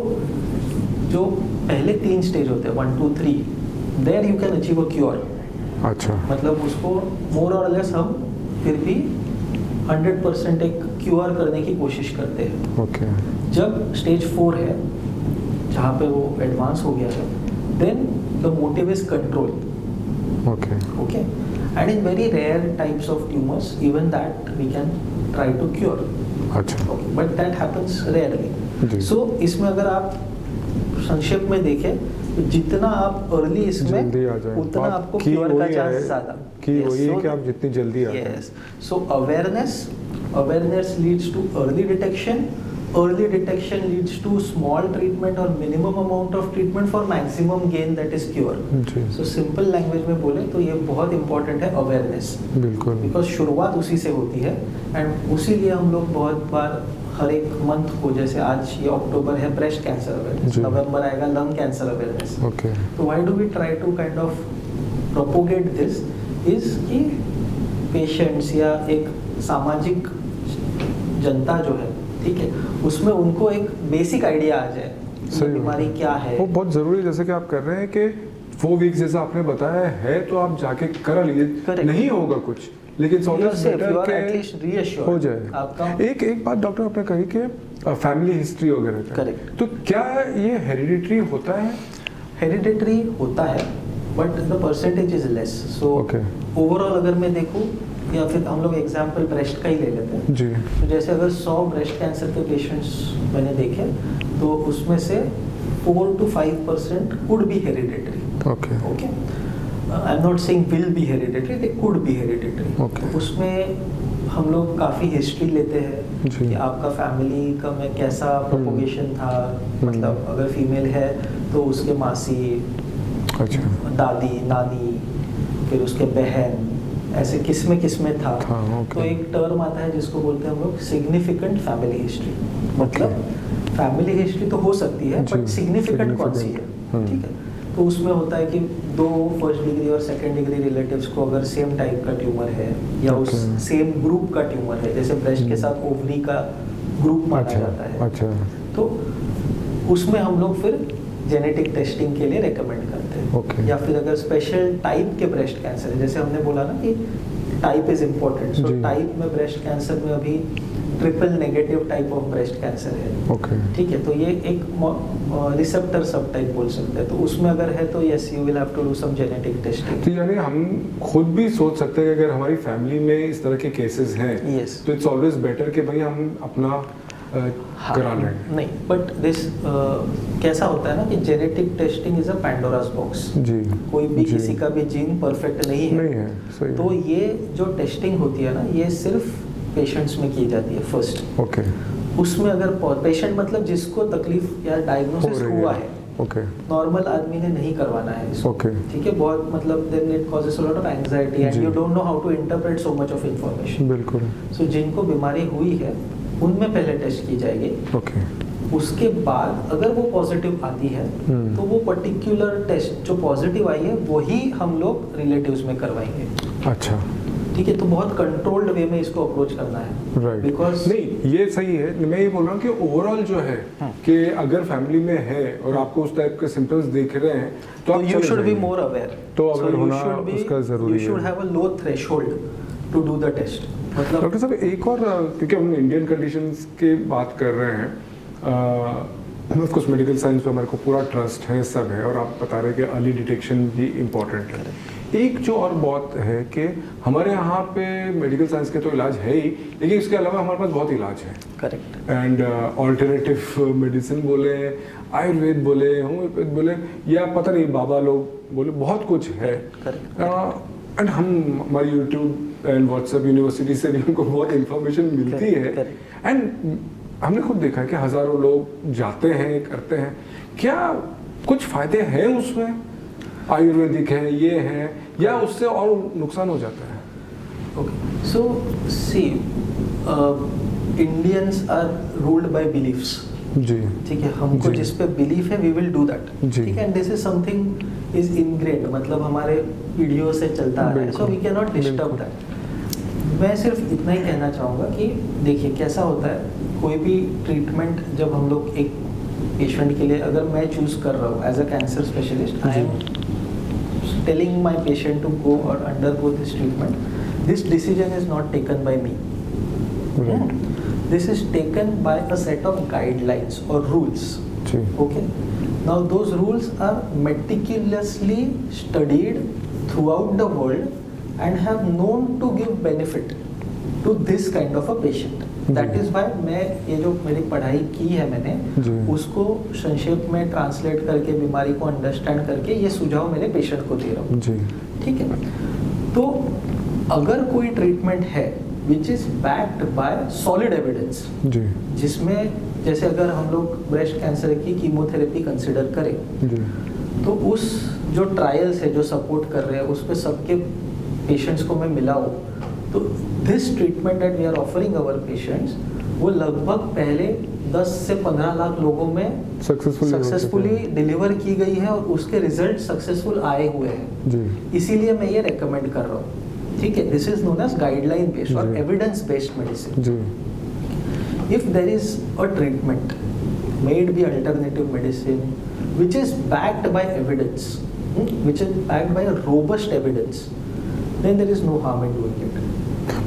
जो पहले 3 स्टेज होते हैं 1 2 3, there you can achieve a cure. अच्छा मतलब उसको मोर और लेस हम फिर भी 100% एक क्योर करने की कोशिश करते हैं। ओके जब स्टेज 4 है जहाँ पे वो एडवांस हो गया है, then the motive is control. Okay okay, and in very rare types of tumours even that we can try to cure, अच्छा बट दैट हैपेंस जी। रेयरली। सो इसमें अगर आप संक्षेप में देखें तो जितना आप अर्ली इसमें जल्दी आ जाए, उतना बात आपको की क्योर का वही चांस है ज्यादा। कि वही है कि आप जितनी जल्दी आ जाए। Yes, so awareness leads to early detection, early detection leads to small treatment और minimum amount of treatment for maximum gain, that is cure. जी सो सिंपल लैंग्वेज में बोले तो ये बहुत इंपॉर्टेंट है अवेयरनेस, बिल्कुल बिकॉज शुरुआत उसी से होती है। एंड उसीलिए हम लोग बहुत बार हर एक मंथ को, जैसे आज ये अक्टूबर है ब्रेस्ट कैंसर अवेयरनेस, जी। नवंबर आएगा लंग कैंसर अवेयरनेस। ओके तो why do we try to kind of propagate this, is कि पेशेंट्स या एक सामाजिक जनता जो है, ठीक है, उसमें उनको एक बेसिक आइडिया आ जाए सही बीमारी क्या है। वो बहुत ज़रूरी, जैसे कि आप कर रहे हैं कि 4 वीक्स जैसा आपने बताया है, तो आप जाके करा लीजिए, Correct. नहीं होगा कुछ, लेकिन You are safe, you are at के least reassured. हो जाए। आपका एक बात डॉक्टर आपने कही कि फैमिली हिस्ट्री वगैरह का, Correct. तो क्या ये हेरिडिटरी होता है? हेरिडिटरी होता है, but the percentage is less. So Okay. Overall अगर मैं देखूं, या फिर हम लोग एग्जांपल ब्रेस्ट का ही ले लेते हैं, जी, तो जैसे अगर 100 ब्रेस्ट कैंसर के पेशेंट्स मैंने देखे, तो उसमें से 4 to 5% could be hereditary. Okay, okay, I am not saying will be hereditary, they could be hereditary. Okay. उसमें हम लोग काफ़ी हिस्ट्री लेते हैं जी। कि आपका फैमिली का में कैसा प्रोपोगेशन था, मतलब अगर फीमेल है तो उसके मासी, अच्छा, दादी, नानी, फिर उसके बहन, ऐसे किस्में था। हाँ, okay. तो एक टर्म आता है जिसको बोलते हैं हम लोग सिग्निफिकेंट फैमिली हिस्ट्री। मतलब फैमिली हिस्ट्री तो हो सकती है, जी, बट सिग्निफिकेंट कौन सी है, significant, ठीक है। तो उसमें होता है कि 2 फर्स्ट डिग्री और सेकंड डिग्री रिलेटिव्स को अगर सेम टाइप का ट्यूमर है, या उस Okay. सेम ग्रुप का ट्यूमर है, जैसे ब्रेस्ट के साथ ओवरी का ग्रुप माना अच्छा, जाता है, अच्छा, तो उसमें हम लोग फिर जेनेटिक टेस्टिंग के लिए रेकमेंड करते हैं। Okay. या फिर अगर स्पेशल टाइप के ब्रेस्ट कैंसर है, जैसे हमने बोला ना कि टाइप इज इम्पोर्टेंट, सो जी। टाइप में ब्रेस्ट कैंसर में अभी triple negative type of breast cancer है, ओके, ठीक है। तो ये एक रिसेप्टर सब टाइप बोल सकते हैं, तो उसमें अगर है तो yes, you will have to do some genetic testing. तो यानी हम खुद भी सोच सकते हैं कि अगर हमारी फैमिली में इस तरह के केसेस हैं, Yes. तो इट्स ऑलवेज बेटर कि भाई हम अपना करा लें। नहीं, बट दिस कैसा होता है ना कि genetic testing is a Pandora's box. जी, कोई भी जी। किसी का भी जीन परफेक्ट नहीं है, नहीं है, सही तो है। ये जो टेस्टिंग होती है ना, ये सिर्फ पेशेंट्स में की जाती है फर्स्ट। ओके, उसमें अगर पेशेंट मतलब जिसको तकलीफ या डायग्नोसिस हो रही हुआ है। है, ओके, नॉर्मल आदमी ने नहीं करवाना है इसको, ओके, ठीक है। बहुत मतलब then it causes a lot of anxiety and जी। You don't know how to interpret so much of information. बिल्कुल, सो जिनको बीमारी हुई है उनमें पहले टेस्ट की जाएगी, ओके, उसके बाद अगर वो पॉजिटिव आती है तो वो पर्टिकुलर टेस्ट जो पॉजिटिव आई है वही हम लोग रिलेटिव्स में करवाएंगे, अच्छा, ठीक है। तो बहुत कंट्रोल्ड वे में इसको अप्रोच करना है, राइट। बिकॉज नहीं, ये सही है। मैं ये बोल रहा हूँ कि ओवरऑल जो है कि अगर फैमिली में है और आपको उस टाइप के सिम्टम्स दिख रहे हैं, तो आप यू चले शुड बी जाइए। More aware. तो अवेयर होना उसका जरूरी यू है। Should have a low threshold to do the test. मतलब डॉक्टर साहब, एक और, क्योंकि हम इंडियन कंडीशंस की बात कर रहे हैं, ऑफ कोर्स मेडिकल साइंस पे हमारे को पूरा ट्रस्ट है, सब है, और आप बता रहे हैं कि अर्ली डिटेक्शन भी इम्पोर्टेंट है। एक जो और बहुत है कि हमारे यहाँ पे मेडिकल साइंस के तो इलाज है ही, लेकिन इसके अलावा हमारे पास बहुत इलाज है। करेक्ट। एंड ऑल्टरनेटिव मेडिसिन बोले, आयुर्वेद बोले, होम्योपैथ बोले, या पता नहीं बाबा लोग बोले, बहुत कुछ है। करेक्ट। एंड हम हमारी यूट्यूब एंड व्हाट्सएप यूनिवर्सिटी से भी हमको बहुत इंफॉर्मेशन मिलती है। एंड हमने खुद देखा है कि हज़ारों लोग जाते हैं, करते हैं। क्या कुछ फ़ायदे हैं उसमें? आयुर्वेदिक है, ये है, या उससे और नुकसान हो जाता है? Okay, so see, Indians are ruled by beliefs, जी, ठीक है। हमको जी। जिस पे बिलीफ है वी विल डू दैट, जी। ठीक है। And this is something is ingrained, मतलब हमारे पीढ़ियों से चलता आ रहा है, so we can not disturb that. मैं सिर्फ इतना ही कहना चाहूँगा कि देखिए कैसा होता है, कोई भी ट्रीटमेंट जब हम लोग एक पेशेंट के लिए, अगर मैं चूज कर रहा हूँ as a cancer specialist, I am telling my patient to go और undergo this treatment, this decision is not taken by me, this is taken by a set of guidelines or rules. जी, Okay, now those rules are meticulously studied throughout the world and have known to give benefit to this kind of a patient. That is why मैं ये जो मेरी पढ़ाई की है मैंने, जी। उसको संक्षेप में ट्रांसलेट करके बीमारी को अंडरस्टैंड करके ये सुझाव मेरे पेशेंट को दे रहा हूँ, जी, ठीक है। तो अगर कोई ट्रीटमेंट है which is backed by solid evidence, जी, जिसमें जैसे अगर हम लोग ब्रेस्ट कैंसर की कीमोथेरेपी कंसिडर करें, जी, तो उस जो ट्रायल्स है जो सपोर्ट कर रहे हैं उस पे सबके पेशेंट्स को मैं मिलाऊं, तो this treatment that we are offering our patients, वो लगभग पहले 10 से 15 लाख लोगों में सक्सेसफुली डिलीवर की गई है और उसके रिजल्ट सक्सेसफुल आए हुए हैं। जी, इसीलिए मैं ये रेकमेंड कर रहा हूँ, ठीक है। This is known as guideline based और जी। Evidence based medicine. जी, if there is a treatment made by alternative medicine which is backed by evidence, which is backed by a robust evidence, then there is no harm in doing it.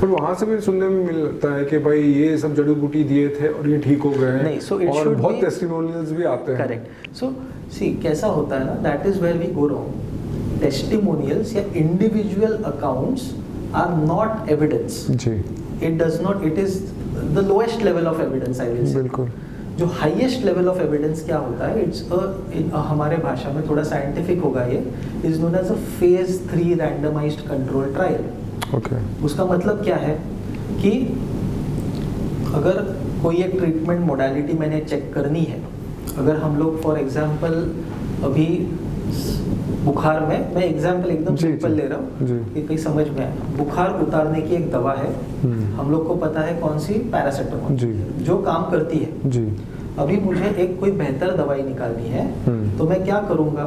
पर वहाँ से भी सुनने में मिलता है कि भाई ये सब जड़ी बूटी दिए थे और ये ठीक हो गए नहीं, so it और should बहुत be- टेस्टिमोनियल्स भी आते हैं। करेक्ट। सो सी कैसा होता है ना, that is where we go wrong. Testimonials या individual accounts are not evidence. जी it does not, it is the lowest level of evidence, I will say. बिल्कुल। जो हाईएस्ट लेवल ऑफ एविडेंस क्या होता है, इट्स हमारे भाषा में थोड़ा साइंटिफिक होगा, ये is known as a phase 3 randomised control trial. Okay. उसका मतलब क्या है कि अगर कोई एक ट्रीटमेंट मोडालिटी मैंने चेक करनी है, अगर हम लोग फॉर एग्जांपल अभी बुखार में, मैं एग्जांपल एकदम जी, सिंपल जी, ले रहा हूँ जी। कि कहीं समझ में आए, बुखार उतारने की एक दवा है, हम लोग को पता है कौन सी, पैरासीटामोल, जी। जो काम करती है। जी अभी मुझे एक कोई बेहतर दवाई निकालनी है, तो मैं क्या करूँगा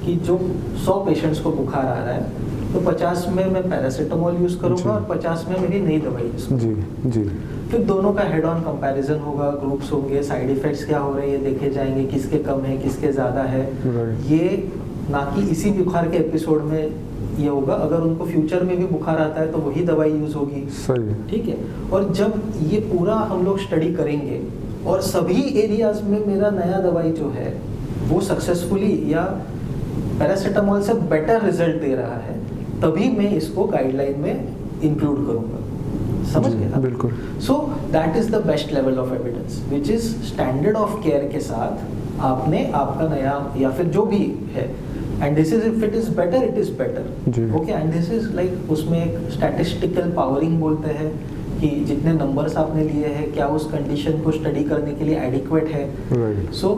कि जो 100 पेशेंट्स को बुखार आ रहा है, तो 50 में मैं पैरासीटामोल यूज़ जी। करूँगा और 50 में मेरी नई दवाई यूज़ करूँगा। जी जी फिर दोनों का हेड ऑन कंपैरिजन होगा, ग्रुप्स होंगे, साइड इफेक्ट्स क्या हो रहे हैं ये देखे जाएंगे, किसके कम है किसके ज़्यादा है। Right. ये ना कि इसी बुखार के एपिसोड में ये होगा, अगर उनको फ्यूचर में भी बुखार आता है तो वही दवाई यूज़ होगी। सही है। ठीक है। और जब ये पूरा हम लोग स्टडी करेंगे और सभी एरियाज में मेरा नया दवाई जो है वो सक्सेसफुली या पैरासीटामोल से बेटर रिजल्ट दे रहा है, तभी मैं इसको गाइडलाइन में इंक्लूड करूँगा। समझ जी, गए? बिल्कुल। सो that is the best level of evidence which is standard of care के साथ आपने आपका नया या फिर जो भी है, and this is if it is better, it is जी। Better. Okay, and this is like, उसमें एक स्टैटिस्टिकल पावरिंग बोलते हैं कि जितने नंबर्स आपने लिए हैं क्या उस कंडीशन को स्टडी करने के लिए एडिक्वेट है। राइट। सो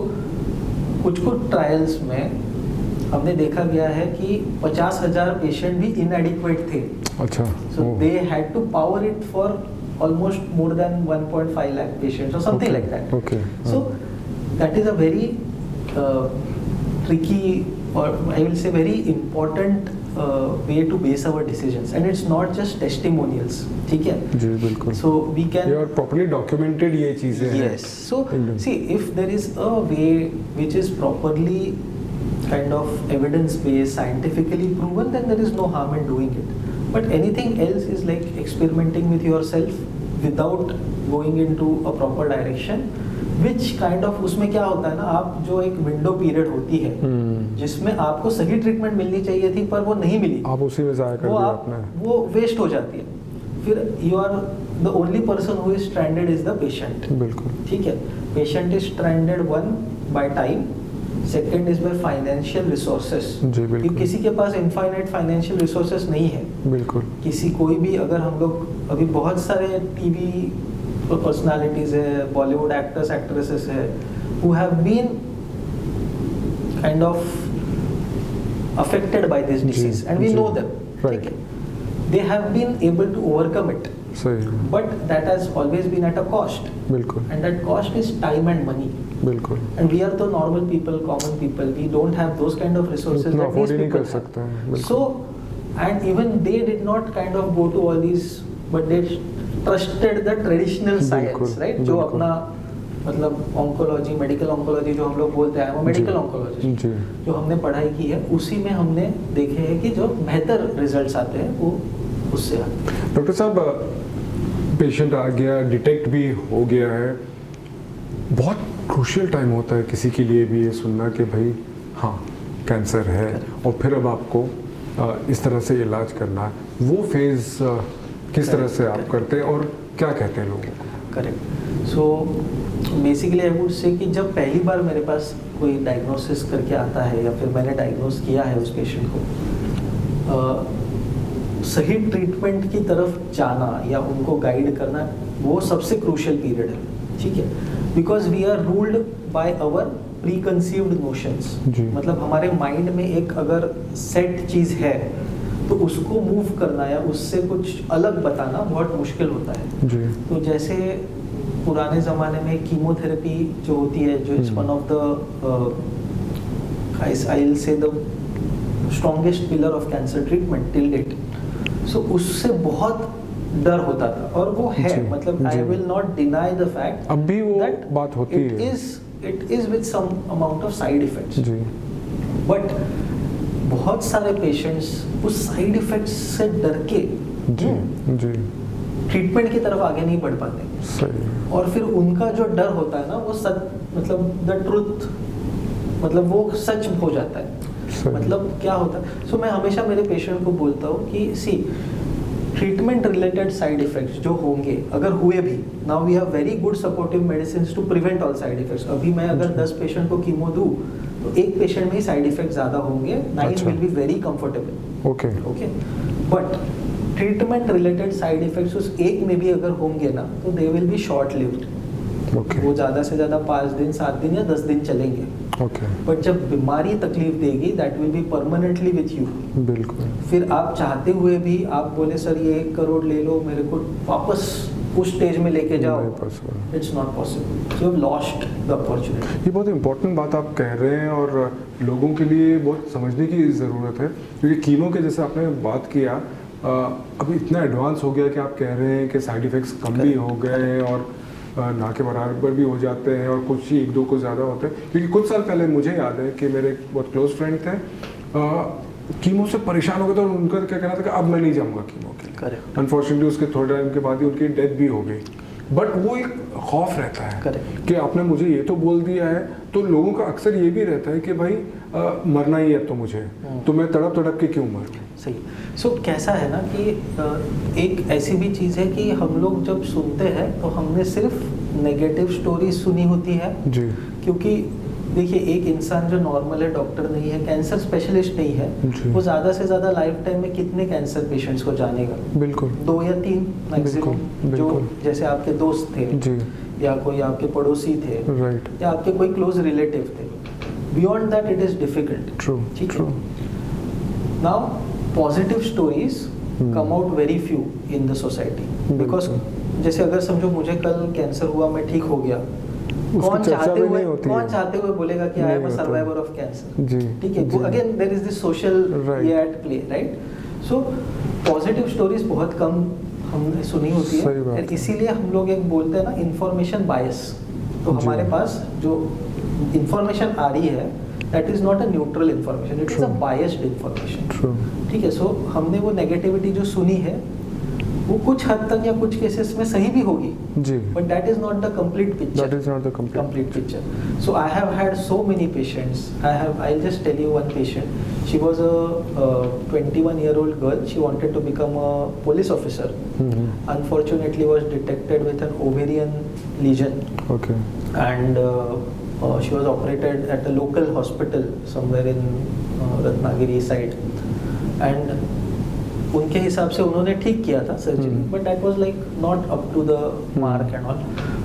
कुछ ट्रायल्स में हमने देखा गया है कि 50,000 पेशेंट भी इनएडिक्वेट थे। अच्छा। So they had to power it for almost more than 1.5 lakh patients or something Okay, like that. okay. So that is a very tricky, or I will say very important way to base our decisions, and it's not just testimonials. ठीक है? जी बिल्कुल। So we can. ये और प्रॉपर्ली डॉक्यूमेंटेड ये चीजें हैं। Yes. So एकदम। see, if there is a way which is properly kind of evidence based, scientifically proven, then there is no harm in doing it. But anything else is like experimenting with yourself without going into a proper direction, which kind of, उसमें क्या होता है ना, आप जो एक विंडो पीरियड होती है जिसमें आपको सही ट्रीटमेंट मिलनी चाहिए थी पर वो नहीं मिली, आप उसी में जाया कर वो दिया आप आपने। वो वेस्ट हो जाती है। फिर you are the only person who is stranded is the patient. बिल्कुल। ठीक है। Patient is stranded, one by time, second is by financial resources. जी बिल्कुल। किसी के पास इनफाइनाइट फाइनेंशियल रिसोर्सेस नहीं है। बिल्कुल। किसी कोई भी, अगर हम लोग अभी बहुत सारे टीवी पर्सनालिटीज है, बॉलीवुड एक्टर्स एक्ट्रेसेस है, who have been kind of affected by this disease and we जी, नो देम। right. ठीक है। They have been able to overcome it, सही है। But that has always been at a cost, बिल्कुल। And that cost is time and money. बिल्कुल। And we are the normal people, common people. We don't have those kind of resources उतना that afford these ही नहीं people कर have. सकते हैं, बिल्कुल। So, and even they did not kind of go to all these, but they trusted the traditional science, बिल्कुल, right? जो बिल्कुल। अपना मतलब ऑन्कोलॉजी, मेडिकल ऑन्कोलॉजी जो हम लोग बोलते हैं, वो मेडिकल ऑन्कोलॉजी जी। जो हमने पढ़ाई की है, उसी में हमने देखे हैं कि जो बेहतर रिजल्ट्स आते हैं वो उससे आते हैं। डॉक्टर साहब, पेशेंट आ गया, डिटेक्ट भी हो गया है, बहुत क्रूशियल टाइम होता है किसी के लिए भी ये सुनना कि भाई हाँ कैंसर है, और फिर अब आपको इस तरह से इलाज करना है। वो फेज़ किस तरह से आप करते हैं और क्या कहते हैं लोगों को? Correct. So basically I would say कि जब पहली बार मेरे पास कोई डायग्नोसिस करके आता है या फिर मैंने डायग्नोस किया है उस पेशेंट को, सही ट्रीटमेंट की तरफ जाना या उनको गाइड करना, वो सबसे क्रूशियल पीरियड है। ठीक है। Because we are ruled by our preconceived notions. मतलब हमारे माइंड में एक अगर सेट चीज़ है तो उसको मूव करना या उससे कुछ अलग बताना बहुत मुश्किल होता है। जी। तो जैसे पुराने ज़माने में कीमोथेरेपी जो होती है, जो it's one of the I will say the strongest pillar of cancer treatment till date. So उससे बहुत डर होता था, और वो है, जी, मतलब आई जी। Will not deny the fact अब भी वो that बात होती it है। it is with some amount of side effects, जी बट बहुत सारे पेशेंट्स उस साइड इफेक्ट्स से डर के जी जी ट्रीटमेंट की तरफ आगे नहीं बढ़ पाते, सही और फिर उनका जो डर होता है ना वो सच, मतलब द ट्रुथ, मतलब वो सच हो जाता है। सही। मतलब क्या होता है, सो मैं हमेशा मेरे पेशेंट को बोलता हूँ कि see, treatment related side effects जो होंगे, अगर हुए भी, now we have very good supportive medicine to prevent all side effects. अभी मैं अगर 10 पेशेंट को कीमो दूं तो एक पेशेंट में ही साइड इफेक्ट ज्यादा होंगे, 9 अच्छा। Will be very comfortable. Okay okay, but treatment related side effects उस एक में भी अगर होंगे ना, तो they will be short lived. Okay वो ज़्यादा से ज़्यादा 5 दिन, 7 दिन या 10 दिन चलेंगे, ओके बट जब बीमारी तकलीफ देगी, that will be permanently with you. बिल्कुल फिर आप चाहते हुए भी आप बोले सर ये 1 करोड़ ले लो, मेरे को वापस उस स्टेज में लेके जाओ, नहीं possible। It's not possible, you have lost the opportunity. ये बहुत इंपॉर्टेंट बात आप कह रहे हैं और लोगों के लिए बहुत समझने की ज़रूरत है, क्योंकि कीमो के जैसे आपने बात किया, अभी इतना एडवांस हो गया कि आप कह रहे हैं कि साइड इफ़ेक्ट्स कम भी हो गए और ना के बराबर भी हो जाते हैं, और कुछ ही 1-2 को ज़्यादा होते हैं। क्योंकि कुछ साल पहले मुझे याद है कि मेरे एक बहुत क्लोज फ्रेंड थे, कीमो से परेशान हो गए थे और उनका क्या कहना था कि अब मैं नहीं जाऊँगा कीमो के लिए। करेक्ट, अनफॉर्चुनेटली उसके थोड़े टाइम के बाद ही उनकी डेथ भी हो गई, बट वो एक खौफ रहता है करेक्ट, कि आपने मुझे ये तो बोल दिया है, तो लोगों का अक्सर ये भी रहता है कि भाई मरना ही है तो मुझे, तो मैं तड़प तड़प के क्यों मरूं। सही। सो कैसा है ना कि एक ऐसी भी चीज़ है कि हम लोग जब सुनते हैं तो हमने सिर्फ नेगेटिव स्टोरी सुनी होती है, जी क्योंकि देखिए एक इंसान जो नॉर्मल है, डॉक्टर नहीं है, कैंसर स्पेशलिस्ट नहीं है, जी। वो ज़्यादा से ज़्यादा लाइफ टाइम में कितने कैंसर पेशेंट्स को जानेगा? बिल्कुल 2 या 3 मैक्सिमम, जो बिल्कुल। जैसे आपके दोस्त थे जी या कोई आपके पड़ोसी थे राइट या आपके कोई क्लोज रिलेटिव थे। Beyond that it is difficult. True ठीक ट्रू है। Now positive stories come out very few in the society, because जैसे अगर समझो मुझे कल कैंसर हुआ, मैं ठीक हो गया, कौन चाहते हुए बोलेगा कि I am a survivor of cancer? जी ठीक है, again there is this social ये at play, right? So positive stories बहुत कम हमने सुनी होती सही बात है, है। इसीलिए हम लोग एक बोलते हैं ना इंफॉर्मेशन बायस। तो जी। हमारे पास जो इंफॉर्मेशन आ रही है, that is not a neutral information, it is a True। Biased information. True ठीक है, सो हमने वो नेगेटिविटी जो सुनी है वो कुछ हद तक या कुछ केसेस में सही भी होगी, जी but that is not the complete picture. That is not the complete picture. So I have had so many patients. I'll just tell you one patient. She was a 21-year-old girl. She wanted to become a police officer. Unfortunately, was detected with an ovarian lesion, okay and she was operated at a local hospital somewhere in Ratnagiri side. And उनके हिसाब से उन्होंने ठीक किया था surgery, but that was like not up to the mark and all,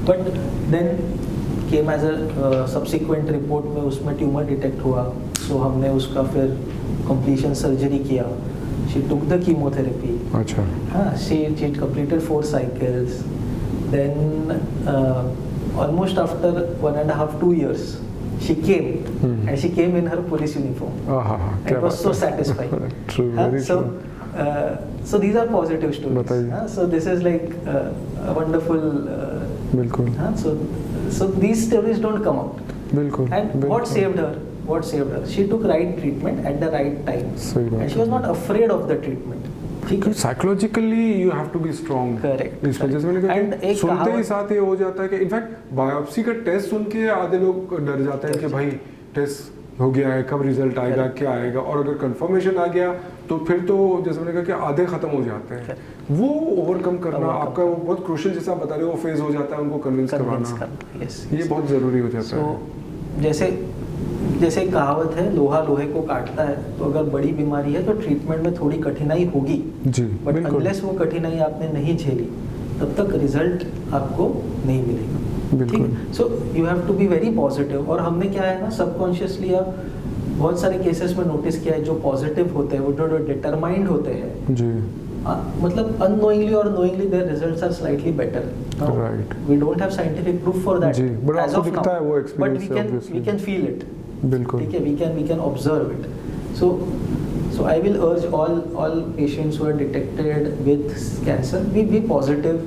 but then came as a subsequent report में उसमें ट्यूमर डिटेक्ट हुआ, सो हमने उसका फिर कंप्लीशन सर्जरी किया, शी टुक द कीमोथेरेपी, अच्छा हाँ, she completed 4 cycles, then almost after 1.5-2 years she came, and she came in her police uniform. It was so satisfying. True, very so true. so these are positive stories. बताइए। So this is like a wonderful. बिल्कुल So these stories don't come out. बिल्कुल And what saved her? What saved her? She took right treatment at the right time, सही बात and she was not afraid of the treatment. ठीक है? Psychologically you have to be strong. Correct, इस वजह से मैंने कहा And कि एक सुनते ही कहावत- साथ ये हो जाता है कि इनफैक्ट बायोप्सी का टेस्ट सुन के आधे लोग डर जाते हैं कि भाई टेस्ट हो गया है, कब रिजल्ट आएगा, क्या आएगा, और अगर कंफर्मेशन आ गया तो फिर तो जैसे मैंने कहा कि आधे खत्म हो जाते हैं। वो ओवरकम करना आपका वो बहुत क्रूशियल, जैसा आप बता रहे हो, वो फेज हो जाता है उनको कन्विंस करवाना, Yes. ये बहुत ज़रूरी हो जाता है। So, जैसे एक कहावत है, लोहा लोहे को काटता है, तो अगर बड़ी बीमारी है तो ट्रीटमेंट में थोड़ी कठिनाई होगी, जी बट बिल्कुल अनलेस वो कठिनाई आपने नहीं झेली तब तक रिजल्ट आपको नहीं मिलेगा। बिल्कुल so you have to be very positive. और हमने क्या है ना, सबकॉन्शियसली या बहुत सारे केसेस में नोटिस किया है, जो पॉजिटिव होते हैं, वो जो डिटरमाइंड होते हैं, जी मतलब unknowingly or knowingly their results are slightly better. Now, Right. we don't have scientific proof for that ji, but as आपको of दिखता now. है वो experience But से, obviously. we can feel it. बिल्कुल ठीक है, we can observe it. So So I will urge all patients who are detected with cancer, be positive,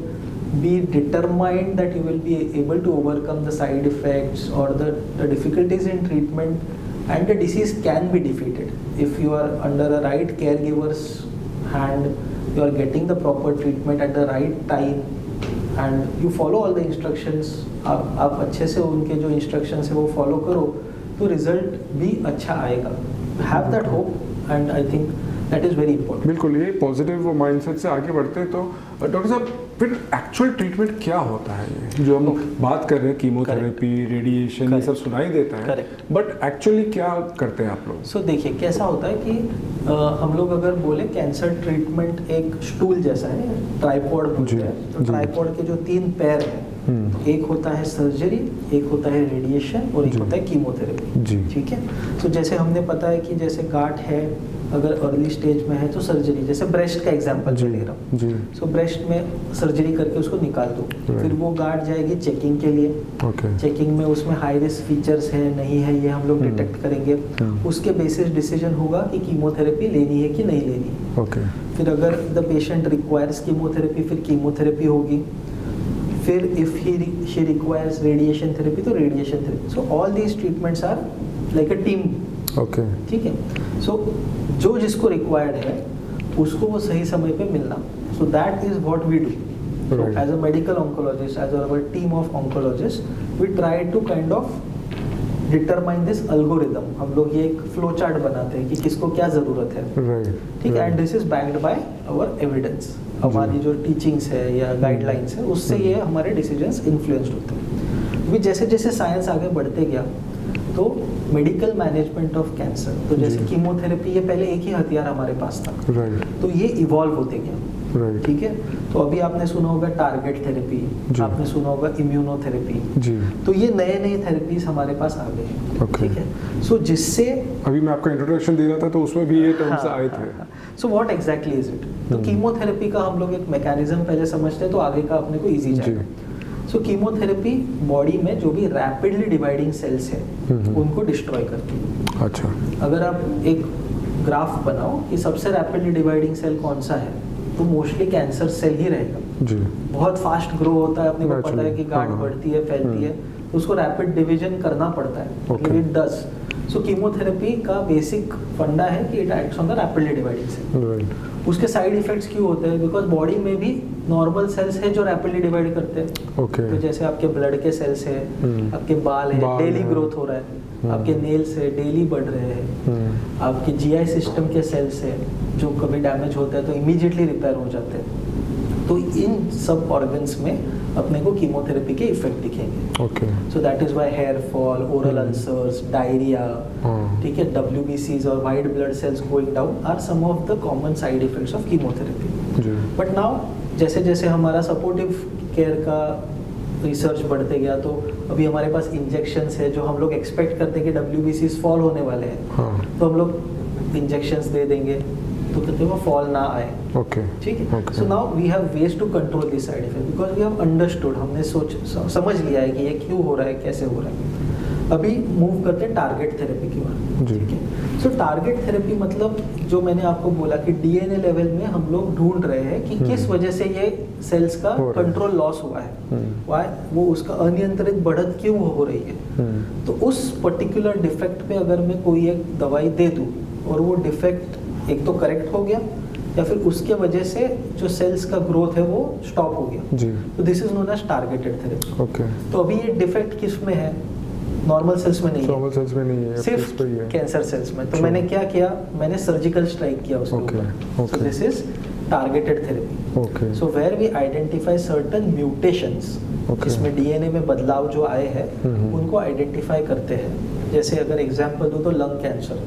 be determined that you will be able to overcome the side effects or the difficulties in treatment, and the disease can be defeated if you are under a right caregiver's hand, you are getting the proper treatment at the right time and you follow all the instructions. आप अच्छे से उनके जो instructions है वो follow करो तो result भी अच्छा आएगा. Have that hope. And I think that is very important. बिल्कुल, ये पॉजिटिव माइंडसेट से आगे बढ़ते हैं तो डॉक्टर साहब फिर एक्चुअल ट्रीटमेंट क्या होता है? ये जो हम बात कर रहे हैं कीमोथेरेपी, रेडिएशन, ये सब सुनाई देता है, बट एक्चुअली क्या करते हैं आप लोग? सो देखिए कैसा होता है कि हम लोग अगर बोले कैंसर ट्रीटमेंट एक स्टूल जैसा है, ट्राइपॉड बोलते हैं, तो ट्राइपॉड के जो 3 पैर हैं, एक होता है सर्जरी, एक होता है रेडिएशन और एक होता है कीमोथेरेपी. ठीक है, तो जैसे हमने पता है कि जैसे गांठ है, अगर अर्ली स्टेज में है तो सर्जरी, जैसे ब्रेस्ट का एग्जांपल ले रहा हूँ. सो ब्रेस्ट में सर्जरी करके उसको निकाल दो, फिर वो गांठ जाएगी चेकिंग के लिए. चेकिंग में उसमें हाई रिस्क फीचर्स है नहीं है ये हम लोग डिटेक्ट करेंगे. उसके बेसिस डिसीजन होगा कि कीमोथेरेपी लेनी है कि नहीं लेनी. फिर अगर द पेशेंट रिक्वायर्स कीमोथेरेपी, फिर कीमोथेरेपी होगी. फिर if she requires radiation therapy तो radiation therapy. So all these treatments are like a team. ठीक है, सो जो जिसको रिक्वायर्ड है उसको वो सही समय पे मिलना. So that is what we do. So as a medical oncologist, as our team of oncologists, we try to kind of determine this algorithm. हम लोग ये एक फ्लो चार्ट बनाते हैं कि किसको क्या जरूरत है. ठीक है, and this is backed by our evidence. हमारी जो टीचिंग्स है या गाइडलाइंस है उससे ये हमारे डिसीजंस इन्फ्लुएंस्ड होते हैं. क्योंकि जैसे जैसे साइंस आगे बढ़ते गया तो मेडिकल मैनेजमेंट ऑफ कैंसर, तो जैसे कीमोथेरेपी ये पहले एक ही हथियार हमारे पास था, तो ये इवॉल्व होते गया. ठीक है, तो अभी आपने सुना होगा टारगेट थेरेपी, आपने सुना होगा इम्यूनोथेरेपी. तो ये नए नए थेरेपीज हमारे पास आ गए हैं. ठीक है, सो जिससे अभी मैं आपका इंट्रोडक्शन दे रहा था तो उसमें भी ये टर्म्स आए थे. So what exactly is it? तो कीमोथेरेपी का हम लोग एक मैकेनिज्म पहले समझते हैं तो आगे का अपने को इजी जाएगा. सो कीमोथेरेपी बॉडी में जो भी रैपिडली डिवाइडिंग सेल्स है उनको डिस्ट्रॉय करती है. अच्छा, अगर आप एक ग्राफ बनाओ कि सबसे रैपिडली डिवाइडिंग सेल कौन सा है तो मोस्टली कैंसर सेल ही रहेगा. बहुत फास्ट ग्रो होता है, अपने को पता है कि गांठ बढ़ती है, फैलती है, तो उसको रैपिड डिवीजन करना पड़ता है. It does. सो कीमोथेरेपी का बेसिक फंडा है कि it acts on the rapidly dividing cell. उसके साइड इफेक्ट्स क्यों होते हैं? बिकॉज बॉडी में भी नॉर्मल सेल्स है जो रैपिडली डिवाइड करते हैं. तो जैसे आपके ब्लड के सेल्स है, आपके बाल है, डेली ग्रोथ हो रहा है, आपके नेल्स है, डेली बढ़ रहे हैं, आपके जीआई सिस्टम के सेल्स है जो कभी डैमेज होता है तो इमीडिएटली रिपेयर हो जाते हैं. तो इन सब ऑर्गन्स में अपने को कीमोथेरेपी के इफेक्ट दिखेंगे. So that is why hair fall, oral ulcers, diarrhoea, ठीक है, WBCs और white blood cells going down are some of the common side effects of chemotherapy. But now जैसे जैसे हमारा सपोर्टिव केयर का रिसर्च बढ़ते गया तो अभी हमारे पास इंजेक्शंस है जो हम लोग एक्सपेक्ट करते हैं कि WBCs फॉल होने वाले हैं, तो हम लोग इंजेक्शंस दे देंगे तो कहते वो फॉल ना आए. ठीक है, so now we have ways to control this side effect because we have understood, हमने समझ लिया है कि ये क्यों हो रहा है, कैसे हो रहा है. अभी मूव करते हैं टारगेट थेरेपी की ओर. ठीक है, सो टारगेट थेरेपी मतलब जो मैंने आपको बोला कि डीएनए लेवल में हम लोग ढूंढ रहे हैं कि किस वजह से ये सेल्स का कंट्रोल लॉस हुआ है, वो उसका अनियंत्रित बढ़त क्यों हो रही है. तो उस पर्टिकुलर डिफेक्ट पे अगर मैं कोई एक दवाई दे दूं और वो डिफेक्ट एक तो करेक्ट हो गया या फिर उसके वजह से जो सेल्स का ग्रोथ है वो स्टॉप हो गया, तो this is known as targeted therapy. तो अभी ये डिफेक्ट किस में है? नॉर्मल सेल्स में नहीं है, सिर्फ कैंसर सेल्स में. तो मैंने क्या किया, मैंने सर्जिकल स्ट्राइक किया उसके ऊपर. So this is targeted therapy. So where we identify certain mutations, इसमें डीएनए में बदलाव जो आए हैं उनको आइडेंटिफाई करते हैं. जैसे अगर एग्जांपल दूं तो लंग कैंसर,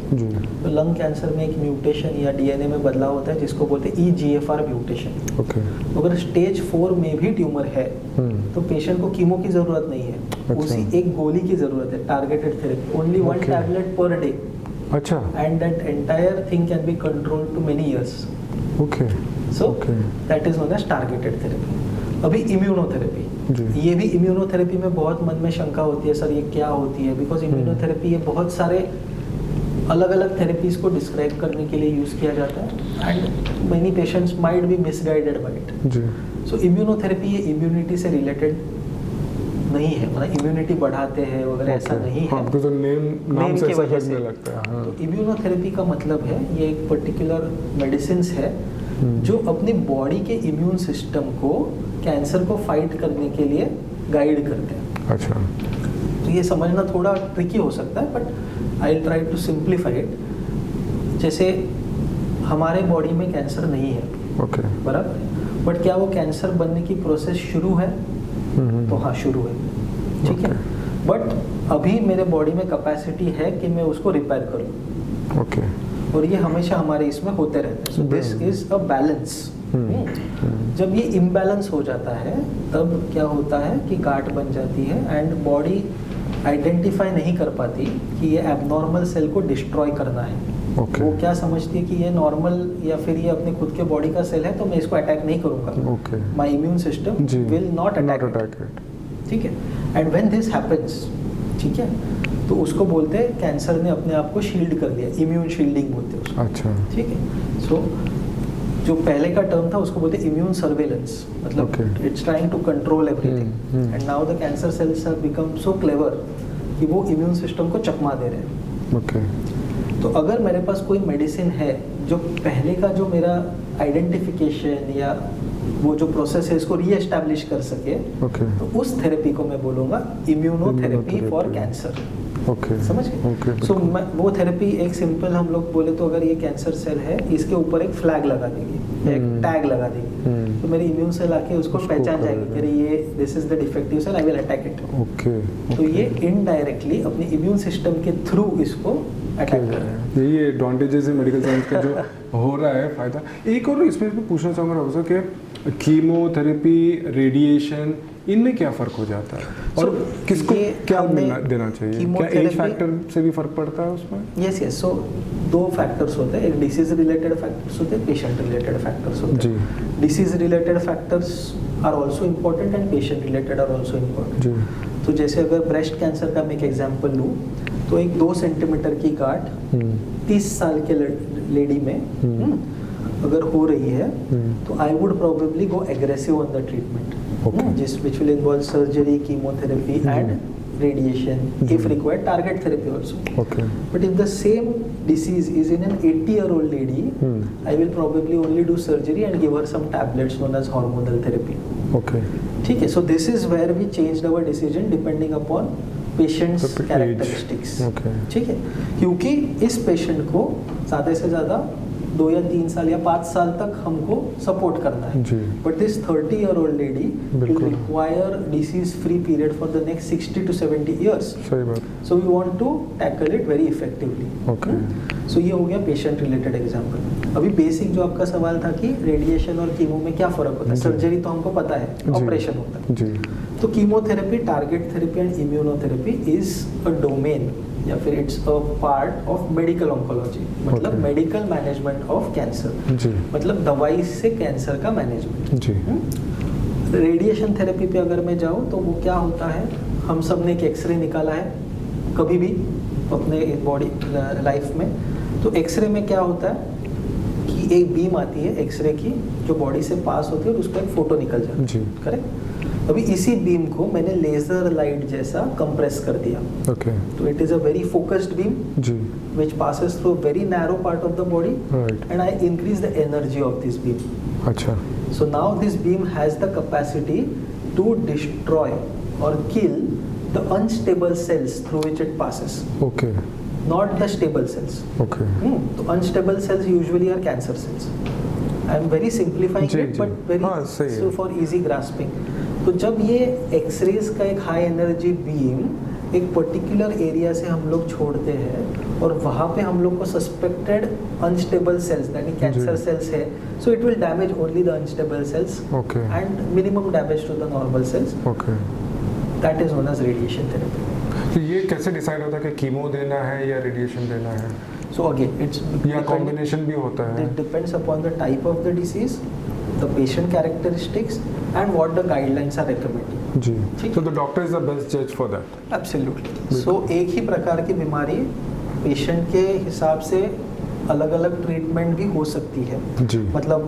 तो लंग कैंसर में एक म्यूटेशन या डीएनए में बदलाव होता है जिसको बोलते हैं EGFR म्यूटेशन. तो अगर स्टेज 4 में भी ट्यूमर है तो पेशेंट को कीमो की जरूरत नहीं है, उसी एक गोली की जरूरत है, targeted therapy, only 1 tablet per day. अच्छा, and that entire thing can be controlled to many years. So that is known as targeted therapy. अभी इम्यूनोथेरेपी, ये भी इम्यूनोथेरेपी में बहुत मन में शंका होती है, सर ये क्या होती है? बिकॉज इम्यूनोथेरेपी ये बहुत सारे अलग अलग थेरेपीज को डिस्क्राइब करने के लिए यूज़ किया जाता है and many patients might be misguided by it. जी। सो इम्यूनोथेरेपी ये इम्यूनिटी से रिलेटेड नहीं है, मतलब इम्यूनिटी बढ़ाते हैं वगैरह ऐसा नहीं हाँ, है। तो नाम से की ऐसा वजह लगने से लगता है। हाँ। तो इम्यूनोथेरेपी का मतलब है ये एक पर्टिकुलर मेडिसिन्स है जो अपनी बॉडी के इम्यून सिस्टम को कैंसर को फाइट करने के लिए गाइड करते हैं। अच्छा। तो ये समझना थोड़ा ट्रिकी हो सकता है but I try to simplify it. जैसे हमारे बॉडी में कैंसर नहीं है, ओके, बराबर, बट क्या वो कैंसर बनने की प्रोसेस शुरू है? तो हाँ, शुरू है, ठीक है, बट अभी मेरे बॉडी में कैपेसिटी है कि मैं उसको रिपेयर करूँ। ओके। और ये हमेशा हमारे इसमें होते रहते हैं। सो दिस इज अ बैलेंस। जब ये इम्बैलेंस हो जाता है तब क्या होता है कि गांठ बन जाती है एंड बॉडी आइडेंटिफाई नहीं कर पाती कि ये एबनॉर्मल सेल को डिस्ट्रॉय करना है। Okay. वो क्या समझती है कि ये नॉर्मल या फिर ये अपने खुद के बॉडी का सेल है तो मैं इसको अटैक नहीं करूंगा। Okay. My immune system will not attack it. ठीक है, एंड व्हेन दिस हैपेंस, ठीक है, तो उसको बोलते हैं कैंसर ने अपने आप को शील्ड कर लिया, इम्यून शील्डिंग बोलते हैं उसको। अच्छा। ठीक है, सो जो पहले का टर्म था उसको बोलते हैं इम्यून सर्वेलेंस, मतलब it's trying to control everything and now the cancer cells have become so clever कि वो इम्यून सिस्टम को चकमा दे रहे हैं। ओके। तो अगर मेरे पास कोई मेडिसिन है जो पहले का जो मेरा आइडेंटिफिकेशन या वो जो प्रोसेस है इसको रीएस्टैब्लिश कर सके, तो उस थेरेपी को मैं बोलूँगा इम्यूनोथेरेपी फॉर कैंसर। ओके, समझ गए? सो वो थेरेपी एक सिंपल हम लोग बोले तो अगर ये कैंसर सेल है इसके ऊपर एक फ्लैग लगा देगी, एक टैग लगा देगी, तो मेरी इम्यून सेल आके उसको पहचान जाएगी कि ये this is the defective cell, I will attack it. Okay. तो ये इनडायरेक्टली अपने इम्यून सिस्टम के थ्रू इसको अटैक कर रहा है। यही एडवांटेजेस है मेडिकल साइंस का जो हो रहा है फायदा। एक और इसमें भी पूछना चाहूँगा प्रोफेसर कि कीमोथेरेपी, रेडिएशन, इनमें क्या फ़र्क हो जाता है और किसको क्या देना चाहिए? क्या एज फैक्टर से भी फ़र्क पड़ता है उसमें? यस यस, सो दो फैक्टर्स होते हैं, एक डिसीज रिलेटेड फैक्टर्स होते हैं, पेशेंट रिलेटेड फैक्टर्स होते हैं। Disease related factors are also important and patient related are also important. तो जैसे अगर ब्रेस्ट कैंसर का मैं एक एग्जाम्पल लूँ तो एक 2 सेंटीमीटर की गांठ 30 साल के लेडी में अगर हो रही है तो I would probably go aggressive on the treatment, जिस which will involve surgery, chemotherapy and radiation, if required target therapy also. Okay. But if the same disease is in an 80-year-old lady, I will probably only do surgery and give her some tablets known as hormonal therapy. Okay. ठीक है, so this is where we changed our decision depending upon patient's characteristics. Okay. ठीक है, क्योंकि इस patient को ज़्यादा से ज़्यादा 2 या 3 साल या 5 साल तक हमको सपोर्ट करना है। But this 30-year-old lady will require disease free period for the next 60 to 70 years. सही बात। So we want to tackle it very effectively. Okay. So ये हो गया पेशेंट रिलेटेड एग्जांपल। अभी बेसिक जो आपका सवाल था कि रेडिएशन और कीमो में क्या फर्क होता है, सर्जरी तो हमको पता है, ऑपरेशन होता है जी। तो chemotherapy, target therapy and immunotherapy is a domain या फिर it's a part of medical oncology, मतलब मेडिकल मैनेजमेंट ऑफ कैंसर, मतलब दवाई से कैंसर का मैनेजमेंट। रेडिएशन थेरेपी पे अगर मैं जाऊँ तो वो क्या होता है, हम सब ने एक एक्सरे निकाला है कभी भी अपने बॉडी लाइफ में, तो एक्सरे में क्या होता है कि एक बीम आती है एक्सरे की जो बॉडी से पास होती है और उसका एक फोटो निकल जाता है, करेक्ट? अभी इसी बीम को मैंने लेजर लाइट जैसा कंप्रेस कर दिया, तो it is a very focused beam which passes through a very narrow part of the body, and I increase the energy of this beam. अच्छा. So now this beam has the capacity to destroy or kill the unstable cells through which it passes. Okay. Not the stable cells. Okay. So unstable cells usually are cancer cells. I am very simplifying it, but very so for easy grasping. तो जब ये एक्सरेज का एक हाई एनर्जी बीम एक पर्टिकुलर एरिया से हम लोग छोड़ते हैं और वहाँ पे हम लोग को सस्पेक्टेड अनस्टेबल सेल्स यानी कैंसर सेल्स है, so it will damage only the unstable cells and minimum damage to the normal cells. That is known as radiation therapy. तो ये कैसे डिसाइड होता है कि कीमो देना है या रेडिएशन देना है? सो अगेन इट्स या कॉम्बिनेशन भी होता है? It depends upon the type of the disease, the patient characteristics and what the guidelines are recommending. जी। So the doctor is the best judge for that. Absolutely. So एक ही प्रकार की बीमारी पेशेंट के हिसाब से अलग अलग ट्रीटमेंट भी हो सकती है। जी। मतलब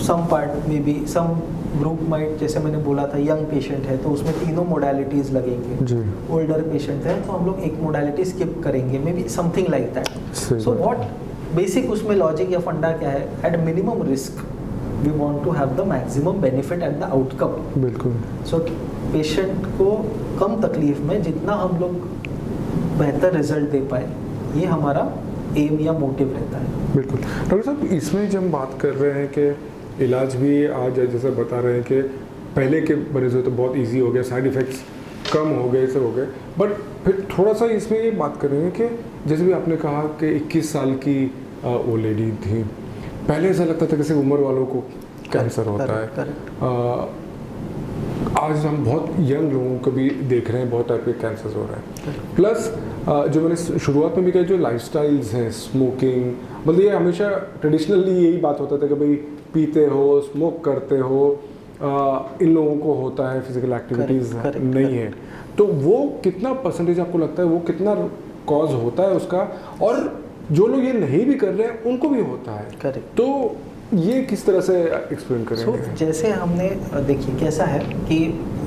सम पार्ट में भी सम ग्रुप माइट, जैसे मैंने बोला था यंग पेशेंट है तो उसमें तीनों मोडालिटीज लगेंगे। जी। ओल्डर पेशेंट है तो हम लोग एक मोडालिटी स्किप करेंगे, maybe something like that. So what basic उसमें लॉजिक या फंडा क्या है, at minimum risk we want to have the maximum benefit and the outcome. बिल्कुल। सो पेशेंट को कम तकलीफ में जितना हम लोग बेहतर रिजल्ट दे पाए, ये हमारा एम या मोटिव रहता है। बिल्कुल डॉक्टर साहब, इसमें जब हम बात कर रहे हैं कि इलाज भी आज जैसे बता रहे हैं कि पहले के मरीजों तो बहुत इजी हो गया, साइड इफ़ेक्ट्स कम हो गए, सब हो गए, बट फिर थोड़ा सा इसमें ये बात कर रहे हैं कि जैसे भी आपने कहा कि 21 साल की वो लेडी थी, पहले ऐसा लगता था कि सिर्फ उम्र वालों को कैंसर होता है। आज हम बहुत यंग लोगों को भी देख रहे हैं, बहुत टाइप के कैंसर हो रहे हैं। प्लस जो मैंने शुरुआत में भी कहा, जो लाइफस्टाइल्स हैं, स्मोकिंग, मतलब ये हमेशा ट्रेडिशनली यही बात होता था कि भाई पीते हो, स्मोक करते हो, इन लोगों को होता है, फिजिकल एक्टिविटीज़ नहीं है, तो वो कितना परसेंटेज आपको लगता है, वो कितना कॉज होता है उसका, और जो लोग ये नहीं भी कर रहे हैं उनको भी होता है? करेक्ट। तो ये किस तरह से एक्सप्लेन करेंगे? जैसे हमने देखिए कैसा है कि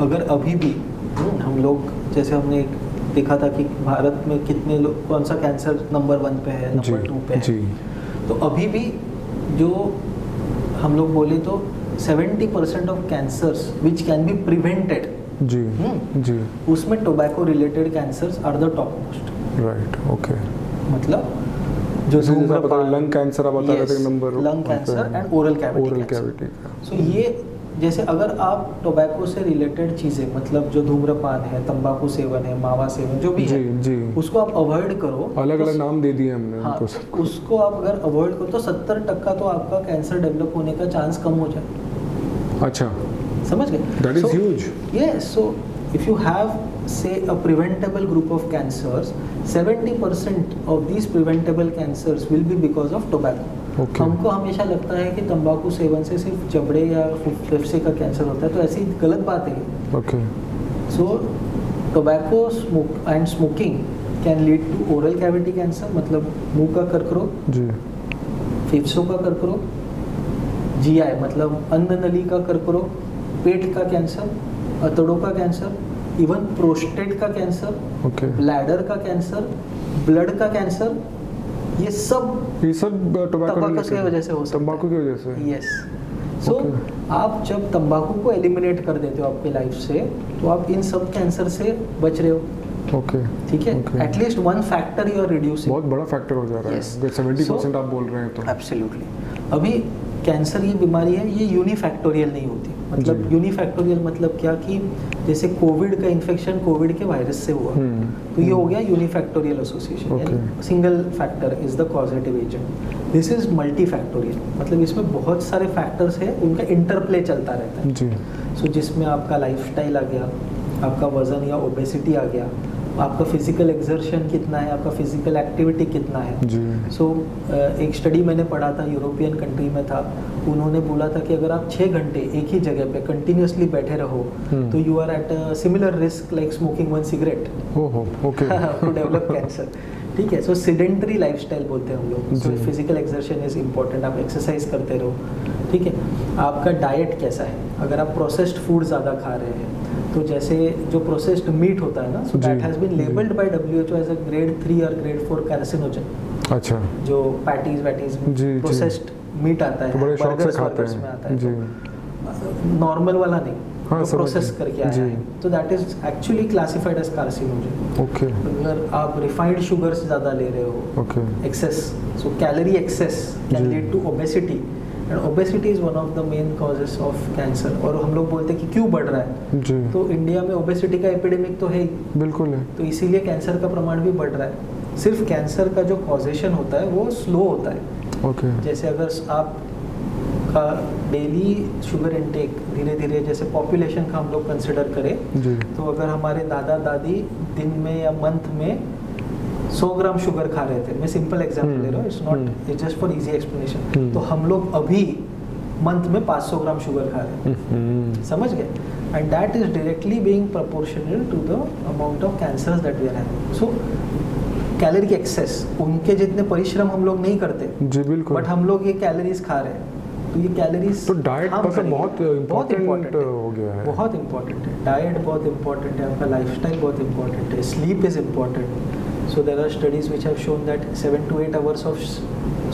अगर अभी भी हम लोग, जैसे हमने देखा था कि भारत में कितने लोग, कौन सा कैंसर नंबर 1 पे है, नंबर 2 पे है, तो अभी भी जो हम लोग बोले तो 70% of cancers which can be prevented, जी जी, उसमें tobacco related cancers are the top most. Right, okay. मतलब जो धूम्रपान, लंग कैंसर आप बता रहे थे, number lung cancer and oral cavity. So ये जैसे अगर आप टोबैको से रिलेटेड चीज़ें, मतलब जो धूम्रपान है, तंबाकू सेवन है, मावा सेवन जो भी है, जी, उसको आप अवॉइड करो। अलग अलग नाम दे दिए हमने। हाँ, उसको आप अगर अवॉइड करो तो 70% तो आपका कैंसर डेवलप होने का चांस कम हो जाए। अच्छा, समझ गए? That is huge. Yes, so if you have say a preventable group of cancers, 70% of these preventable cancers will be because of tobacco. Okay. हमको हमेशा लगता है कि तंबाकू सेवन से सिर्फ जबड़े या फेफड़े का कैंसर होता है, तो ऐसी गलत बात है। Okay. So tobacco smoke and smoking can lead to oral cavity cancer, मतलब मुंह का कर्करोग, जी, फेफड़ों का कर्करोग, GI मतलब अन्न नली का कर्करोग, पेट का कैंसर, अतड़ों का कैंसर, इवन प्रोस्टेट का कैंसर, ब्लैडर का कैंसर, ब्लड का कैंसर, ये सब टोबैको की वजह से हो सकता है। तंबाकू की वजह से। यस। सो आप जब तंबाकू को एलिमिनेट कर देते हो आपके लाइफ से, तो आप इन सब कैंसर से बच रहे हो। ओके, ठीक है, at least one factor you are reducing. बहुत बड़ा फैक्टर हो जा रहा है। 70% आप बोल रहे हैं तो। एब्सोल्युटली। अभी कैंसर ये बीमारी है, ये यूनिफैक्टोरियल नहीं होती। मतलब यूनिफैक्टोरियल मतलब क्या, कि जैसे कोविड का इन्फेक्शन कोविड के वायरस से हुआ, तो ये हो गया unifactorial association, single factor is the causative agent. This is multifactorial, मतलब इसमें बहुत सारे फैक्टर्स हैं, उनका इंटरप्ले चलता रहता है जी। सो जिसमें आपका लाइफस्टाइल आ गया, आपका वजन या ओबेसिटी आ गया, आपका फिजिकल एक्सर्शन कितना है, आपका फिजिकल एक्टिविटी कितना है जी। सो एक स्टडी मैंने पढ़ा था, यूरोपियन कंट्री में था, उन्होंने बोला था कि अगर आप 6 घंटे एक ही जगह पे कंटिन्यूसली बैठे रहो तो you are at a similar risk like smoking 1 cigarette to develop cancer. ठीक है, सो सिडेंटरी लाइफस्टाइल बोलते हैं हम लोग। So physical exertion is important, आप एक्सरसाइज करते रहो। ठीक है, आपका डाइट कैसा है, अगर आप प्रोसेस्ड फूड ज़्यादा खा रहे हैं, तो जैसे जो प्रोसेस्ड मीट होता है ना, so that has been labelled by WHO as a grade 3 और ग्रेड 4 कैर्सिनोजन। अच्छा, जो पैटीज वैटीज प्रोसेस्ड मीट आता है, तो बड़े शौक से खाते हैं में आता है जी। नॉर्मल वाला नहीं, हाँ, जो प्रोसेस करके आया है, तो that is actually classified as carcinogen. Okay, अगर आप रिफाइंड शुगर्स ज़्यादा ले रहे हो, okay, excess, so calorie excess can lead to obesity, and obesity is one of the main causes of cancer. और हम लोग बोलते हैं कि क्यों बढ़ रहा है जी, तो इंडिया में ओबेसिटी का एपिडेमिक तो है ही, बिल्कुल है, तो इसीलिए कैंसर का प्रमाण भी बढ़ रहा है। सिर्फ कैंसर का जो कॉजेशन होता है वो स्लो होता है। ओके, जैसे अगर आप का डेली शुगर इनटेक धीरे धीरे, जैसे पॉपुलेशन का हम लोग कंसिडर करें जी, तो अगर हमारे दादा दादी दिन में या मंथ में 100 ग्राम शुगर खा रहे थे, मैं सिंपल एग्जांपल दे रहा हूँ, it's not, it's just for easy explanation, तो हम लोग अभी मंथ में 500 ग्राम शुगर खा रहे हैं, समझ गए, and that is directly being proportional to the amount of cancers that we are having. So calorie excess, उनके जितने परिश्रम हम लोग नहीं करते, जी बिल्कुल, बट हम लोग ये कैलोरीज खा रहे हैं, तो ये कैलोरीज तो डाइट मतलब बहुत इम्पोर्टेंट है, हो गया है। बहुत इम्पोर्टेंट है, डाइट बहुत इम्पोर्टेंट है, आपका लाइफस्टाइल बहुत इम्पोर्टेंट है, sleep is important. So there are studies which have shown that 7 to 8 hours of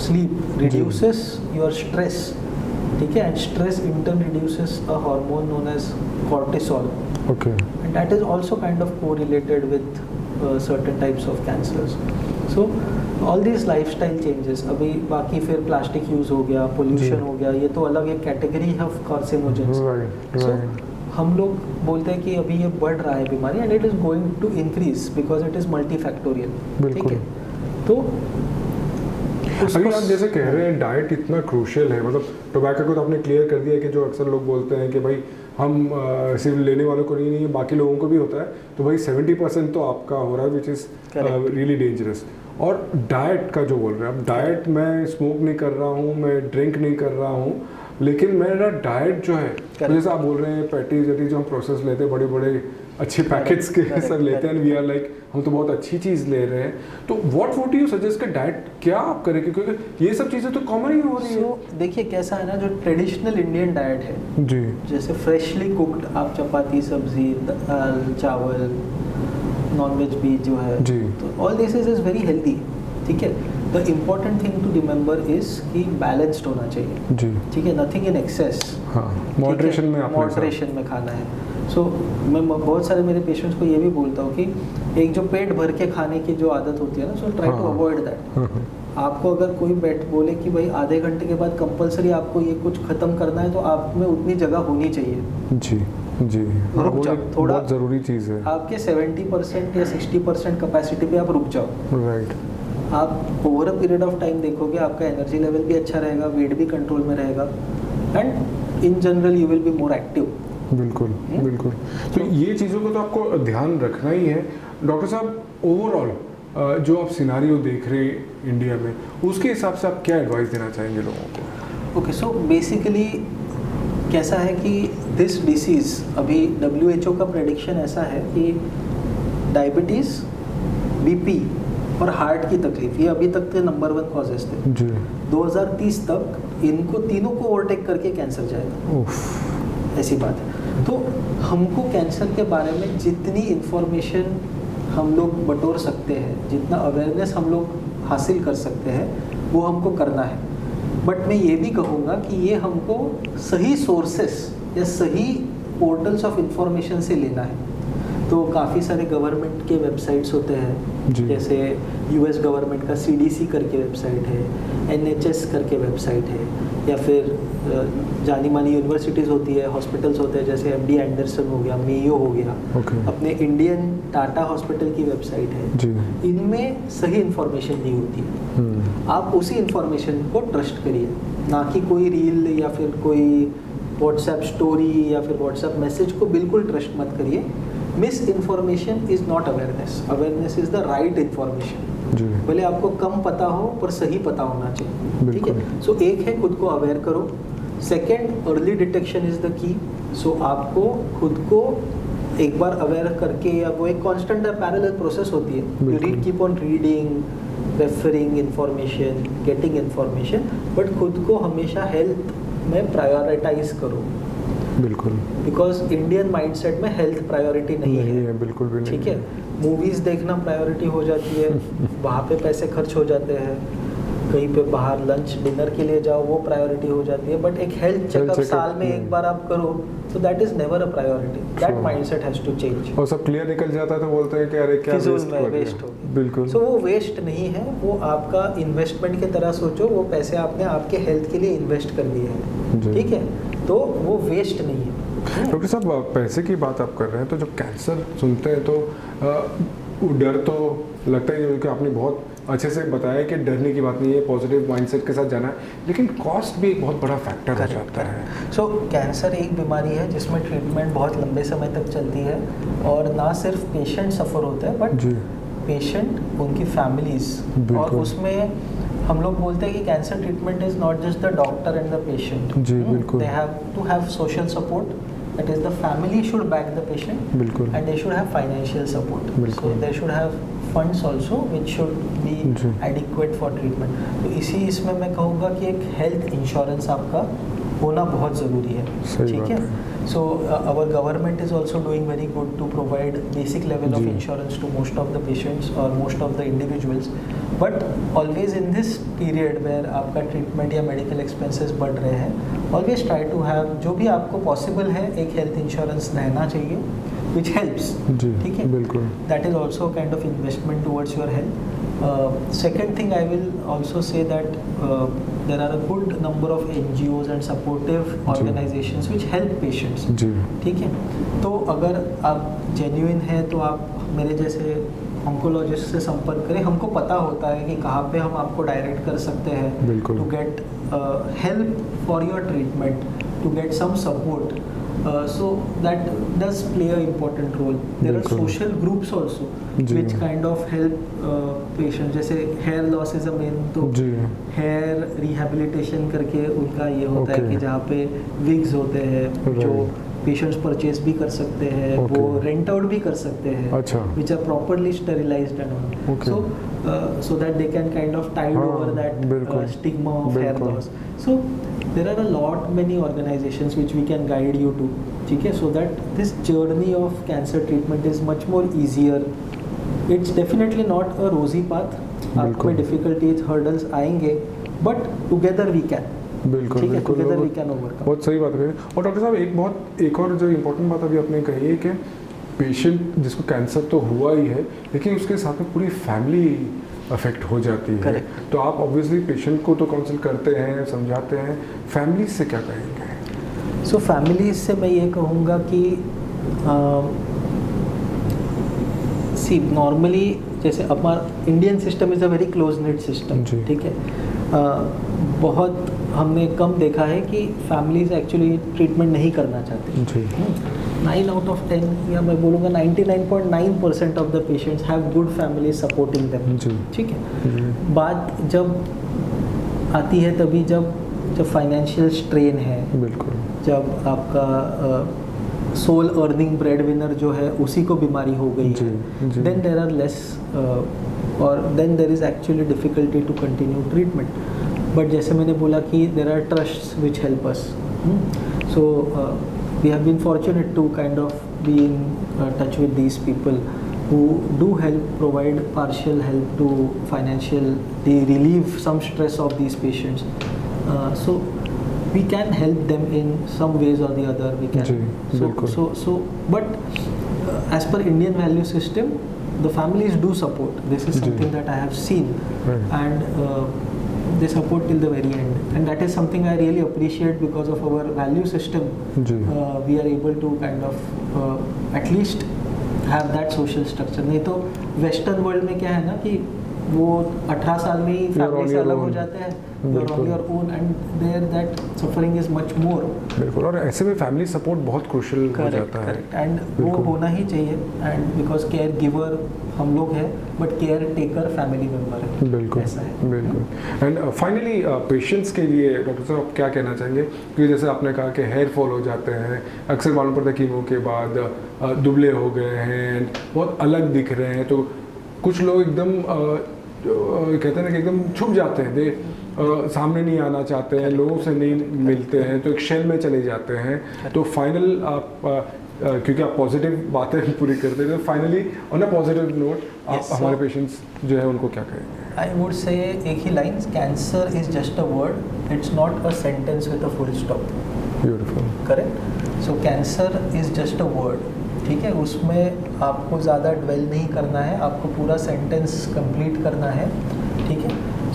sleep reduces your stress, ठीक है, and stress in turn reduces a hormone known as cortisol, okay, and that is also kind of correlated with certain types of cancers. So all these lifestyle changes, अभी बाकी फिर प्लास्टिक यूज हो गया, पोल्यूशन हो गया, ये तो अलग एक कैटेगरी है ऑफ कार्सिनोजेंस। सो हम लोग बोलते हैं कि अभी ये बढ़ रहा है बीमारी, and it is going to increase because it is multifactorial, ठीक है। तो अभी आप जैसे कह रहे हैं डाइट इतना क्रूशियल है, मतलब टोबैको को तो आपने क्लियर कर दिया कि जो अक्सर लोग बोलते हैं कि भाई हम सिर्फ लेने वालों को नहीं बाकी लोगों को भी होता है, तो भाई 70% तो आपका हो रहा है विच इज़ रियली डेंजरस। और डाइट का जो बोल रहे हैं, अब डाइट मैं स्मोक नहीं कर रहा हूँ, मैं ड्रिंक नहीं कर रहा हूँ, लेकिन मेरा डाइट जो है जैसे आप बोल रहे हैं पैटीज वेटीज जो हम प्रोसेस लेते हैं बड़े बड़े अच्छे पैकेट्स के सब लेते हैं, वी आर लाइक हम तो बहुत अच्छी चीज़ ले रहे हैं, तो व्हाट वुड यू सजेस्ट कि डाइट क्या आप करें, क्योंकि ये सब चीज़ें तो कॉमन ही हो रही है। देखिए कैसा है ना, जो ट्रेडिशनल इंडियन डाइट है जी, जैसे फ्रेशली कुक्ड आप चपाती सब्जी दाल चावल नॉनवेज भी जो है जी, तो all this is very healthy, ठीक है। The important thing to remember is कि बैलेंस्ड होना चाहिए जी, ठीक है, नथिंग इन एक्सेस, हाँ, मॉडरेशन में आपने मॉडरेशन में खाना है। सो मैं बहुत सारे मेरे पेशेंट्स को ये भी बोलता हूँ कि एक जो पेट भर के खाने की जो आदत होती है ना, so try to avoid that. आपको अगर कोई बैठ बोले कि भाई आधे घंटे के बाद कंपलसरी आपको ये कुछ खत्म करना है, तो आप में उतनी जगह होनी चाहिए। जी जी, रुक जाओ थोड़ा, बहुत ज़रूरी चीज़ है। आपके 70% या 60% कैपेसिटी पे आप रुक जाओ, राइट। आप over a period of time देखोगे आपका एनर्जी लेवल भी अच्छा रहेगा, वेट भी कंट्रोल में रहेगा, and in general you will be more active. बिल्कुल बिल्कुल, तो ये चीज़ों को तो आपको ध्यान रखना ही है। डॉक्टर साहब ओवरऑल जो आप सिनारियो देख रहे हैं इंडिया में, उसके हिसाब से आप क्या एडवाइस देना चाहेंगे लोगों को? ओके, सो बेसिकली कैसा है कि दिस डिसीज़ अभी WHO का प्रेडिक्शन ऐसा है कि डायबिटीज़, बीपी और हार्ट की तकलीफ ये अभी तक के नंबर 1 कॉजेज थे जी। 2030 तक इनको तीनों को ओवरटेक करके कैंसर जाएगा, ऐसी बात है। तो हमको कैंसर के बारे में जितनी इंफॉर्मेशन हम लोग बटोर सकते हैं, जितना अवेयरनेस हम लोग हासिल कर सकते हैं, वो हमको करना है। बट मैं ये भी कहूँगा कि ये हमको सही सोर्सेस या सही पोर्टल्स ऑफ इंफॉर्मेशन से लेना है। तो काफ़ी सारे गवर्नमेंट के वेबसाइट्स होते हैं, जैसे US गवर्नमेंट का CDC करके वेबसाइट है, NHS करके वेबसाइट है, या फिर जानी मानी यूनिवर्सिटीज़ होती है, हॉस्पिटल्स होते हैं, जैसे MD एंडरसन हो गया, मेयो हो गया, अपने इंडियन टाटा हॉस्पिटल की वेबसाइट है, इनमें सही इन्फॉर्मेशन दी होती है। आप उसी इन्फॉर्मेशन को ट्रस्ट करिए, ना कि कोई रील या फिर कोई व्हाट्सएप स्टोरी या फिर व्हाट्सएप मैसेज को बिल्कुल ट्रस्ट मत करिए। Miss information is not awareness, awareness is the right information. भले आपको कम पता हो पर सही पता होना चाहिए, ठीक है। सो एक है खुद को अवेयर करो, second early detection is the key. So आपको खुद को एक बार अवेयर करके, या वो एक कांस्टेंट पैरेलल प्रोसेस होती है, you read keep on reading, referring information, getting information, but खुद को हमेशा हेल्थ में प्रायोरिटाइज करो। बिल्कुल, बिकॉज इंडियन माइंडसेट में हेल्थ प्रायोरिटी नहीं है, बिल्कुल भी नहीं, ठीक है। मूवीज़ देखना प्रायोरिटी हो जाती है, वहाँ पे पैसे खर्च हो जाते हैं, कहीं पे बाहर लंच डिनर के लिए जाओ वो प्रायोरिटी हो जाती है, बट एक हेल्थ चेकअप साल में एक बार आप करो, तो that is never a priority. That mindset has to change. और सब क्लियर निकल जाता है तो बोलते हैं कि अरे क्या वेस्ट हो गया। बिल्कुल, सो वो वेस्ट नहीं है, वो आपका इन्वेस्टमेंट की तरह सोचो, वो पैसे आपने आपके हेल्थ के लिए इन्वेस्ट कर दिए हैं, ठीक है, तो वो वेस्ट नहीं है। डॉक्टर साहब पैसे की बात आप कर रहे हैं, तो जब कैंसर सुनते हैं तो डर तो लगता ही है, क्योंकि आपने बहुत अच्छे से बताया कि डरने की बात नहीं है, पॉजिटिव माइंडसेट के साथ जाना है, लेकिन कॉस्ट भी एक बहुत बड़ा फैक्टर हो जाता है। सो कैंसर एक बीमारी है जिसमें ट्रीटमेंट बहुत लंबे समय तक चलती है, और ना सिर्फ पेशेंट सफ़र होता है बट पेशेंट, उनकी फैमिलीज, और उसमें हम लोग बोलते हैं कि cancer treatment is not just the doctor and the patient, they have to have social support, that is the family should back the patient, and they should have financial support, so they should have funds also which should be जी। adequate for treatment. तो इसमें मैं कहूँगा कि एक health insurance आपका होना बहुत ज़रूरी है, सही ठीक बात है? है। So our government is also doing very good to provide basic level of ji. insurance to most of the patients or most of the individuals. But always in this period where आपका treatment या medical expenses बढ़ रहे हैं, always try to have जो भी आपको possible है एक health insurance रहना चाहिए, which helps. जी, ठीक है? बिल्कुल। That is also a kind of investment towards your health. Second thing, I will also say that there are a good number of NGOs and supportive organizations which help patients. जी, ठीक है, तो अगर आप जेन्युइन हैं तो आप मेरे जैसे ऑन्कोलॉजिस्ट से संपर्क करें. हमको पता होता है कि कहाँ पे हम आपको डायरेक्ट कर सकते हैं बिल्कुल। To get help for your treatment, to get some support. So that does play an important role. There are बिल्कुल। social groups also जी। which kind of help patients. जैसे hair loss is a main, तो जी, hair rehabilitation करके उनका ये होता है Okay। कि जहाँ पे wigs होते हैं जो Right। पेशेंट्स परचेज भी कर सकते हैं, Okay। वो रेंट आउट भी कर सकते हैं, अच्छा। Which are properly sterilised and all. Okay। so that they can kind of tide हाँ, over that बिल्कुल। stigma of hair बिल्कुल। loss. So there are a lot many organizations which we can guide you to, ठीक है, so that this journey of cancer treatment is much more easier. It's definitely not a rosy path. आप बिल्कुल। में difficulties, hurdles आएंगे, but together we can. बिल्कुल ठीक है, बिल्कुल। together लोग- we can overcome. बहुत सही बात कही. और डॉक्टर साहब एक और जो इम्पोर्टेंट बात अभी आपने कही है कि पेशेंट जिसको कैंसर तो हुआ ही है लेकिन उसके साथ में पूरी फैमिली अफेक्ट हो जाती है. Correct। तो आप ऑब्वियसली पेशेंट को तो काउंसिल करते हैं, समझाते हैं, फैमिली से क्या कहेंगे? सो फैमिली से मैं ये कहूँगा कि सी नॉर्मली जैसे हमारा Indian system is a very close net system, जी। ठीक है. बहुत हमने कम देखा है कि फैमिलीज एक्चुअली ट्रीटमेंट नहीं करना चाहते. जी, 9 out of 10 या मैं बोलूँगा 99.9% of the patients have good family supporting them. जी, ठीक है. जी, बात जब आती है तभी जब फाइनेंशियल स्ट्रेन है, बिल्कुल, जब आपका सोल अर्निंग ब्रेड विनर जो है उसी को बीमारी हो गई जी, है, जी। देन देर आर लेस और then there is actually difficulty to continue treatment. But जैसे मैंने बोला कि there are trusts which help us. So we have been fortunate to kind of be in touch with these people who do help provide partial help to financially relieve some stress of these patients. So we can help them in some ways or the other. We can. जी, बिल्कुल। So but as per Indian value system, the families do support. This is ji. something that I have seen, Right। and they support till the very end, and that is something I really appreciate because of our value system. Ji, We are able to kind of at least have that social structure. नहीं तो वेस्टर्न वर्ल्ड में क्या है ना कि वो 18 साल में ही फैमिली से your अलग हो own। जाते हैं, बिल्कुल। on your own, and there that suffering is much more. बिल्कुल. और ऐसे में फैमिली सपोर्ट बहुत क्रूशियल हो Correct, जाता है. correct. And वो बिल्कुल। होना ही चाहिए, and because केयर गिवर हम लोग हैं but care taker family member है. बिल्कुल, ऐसा है. बिल्कुल. एंड फाइनली पेशेंट्स के लिए डॉक्टर साहब आप क्या कहना चाहेंगे? क्योंकि जैसे आपने कहा कि हेयर फॉल हो जाते हैं, अक्सर मालूम पड़ता है कीमो के बाद दुबले हो गए हैं, बहुत अलग दिख रहे हैं, तो कुछ लोग एकदम कहते हैं ना कि एकदम छुप जाते हैं, सामने नहीं आना चाहते हैं, लोगों से नहीं मिलते हैं, तो एक शेल में चले जाते हैं. तो फाइनल आप क्योंकि आप पॉजिटिव बातें पूरी करते हैं, तो finally on a positive note आप Yes, so- हमारे पेशेंट्स जो है उनको क्या कहेंगे? I would say एक ही line, cancer is just a word, it's not a sentence with a full stop. Beautiful. Correct. So cancer is just a word, ठीक है, उसमें आपको ज़्यादा ड्वेल नहीं करना है, आपको पूरा सेंटेंस कंप्लीट करना है, ठीक है.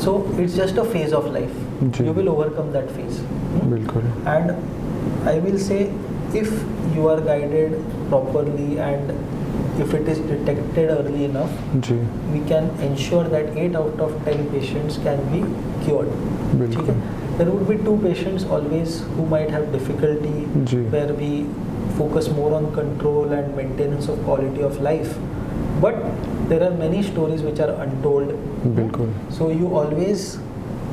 So it's just a phase of life, जी। You will overcome that phase. बिल्कुल. And I will say if you are guided properly and if it is detected early enough, जी, we can ensure that 8 out of 10 patients can be cured. बिल्कुल. ठीक है. There would be 2 patients always who might have difficulty, जी। where we focus more on control and maintenance of quality of life. But there are many stories which are untold. बिल्कुल. So you always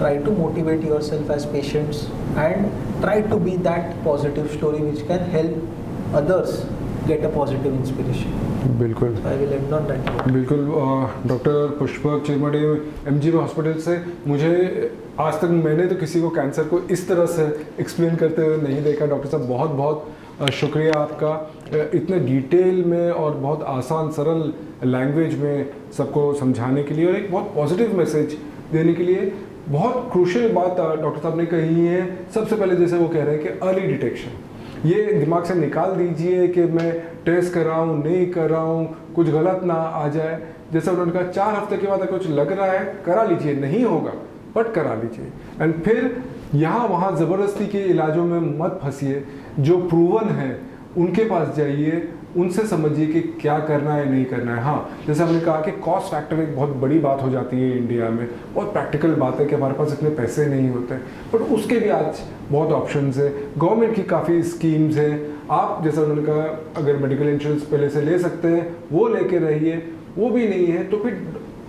try to motivate yourself as patients and try to be that positive story which can help others get a positive inspiration. बिल्कुल I will end on that note. बिल्कुल। डॉक्टर पुष्पक चिरमडे MGM हॉस्पिटल से, मुझे आज तक मैंने तो किसी को कैंसर को इस तरह से एक्सप्लेन करते हुए नहीं देखा। डॉक्टर साहब बहुत बहुत शुक्रिया आपका, इतने डिटेल में और बहुत आसान सरल लैंग्वेज में सबको समझाने के लिए और एक बहुत पॉजिटिव मैसेज देने के लिए। बहुत क्रूशियल बात डॉक्टर साहब ने कही है। सबसे पहले जैसे वो कह रहे हैं कि अर्ली डिटेक्शन, ये दिमाग से निकाल दीजिए कि मैं टेस्ट कर रहा हूँ नहीं कर रहा हूँ, कुछ गलत ना आ जाए। जैसे उन्होंने कहा 4 हफ्ते के बाद अगर कुछ लग रहा है करा लीजिए, नहीं होगा बट करा लीजिए। एंड फिर यहाँ वहाँ ज़बरदस्ती के इलाजों में मत फंसिए, जो प्रूवन है उनके पास जाइए, उनसे समझिए कि क्या करना है नहीं करना है। हाँ, जैसे हमने कहा कि कॉस्ट फैक्टर एक बहुत बड़ी बात हो जाती है इंडिया में। बहुत प्रैक्टिकल बात है कि हमारे पास इतने पैसे नहीं होते, बट उसके भी आज बहुत ऑप्शंस है। गवर्नमेंट की काफ़ी स्कीम्स हैं। आप जैसा उन्होंने कहा अगर मेडिकल इंश्योरेंस पहले से ले सकते हैं वो लेके रहिए, वो भी नहीं है तो फिर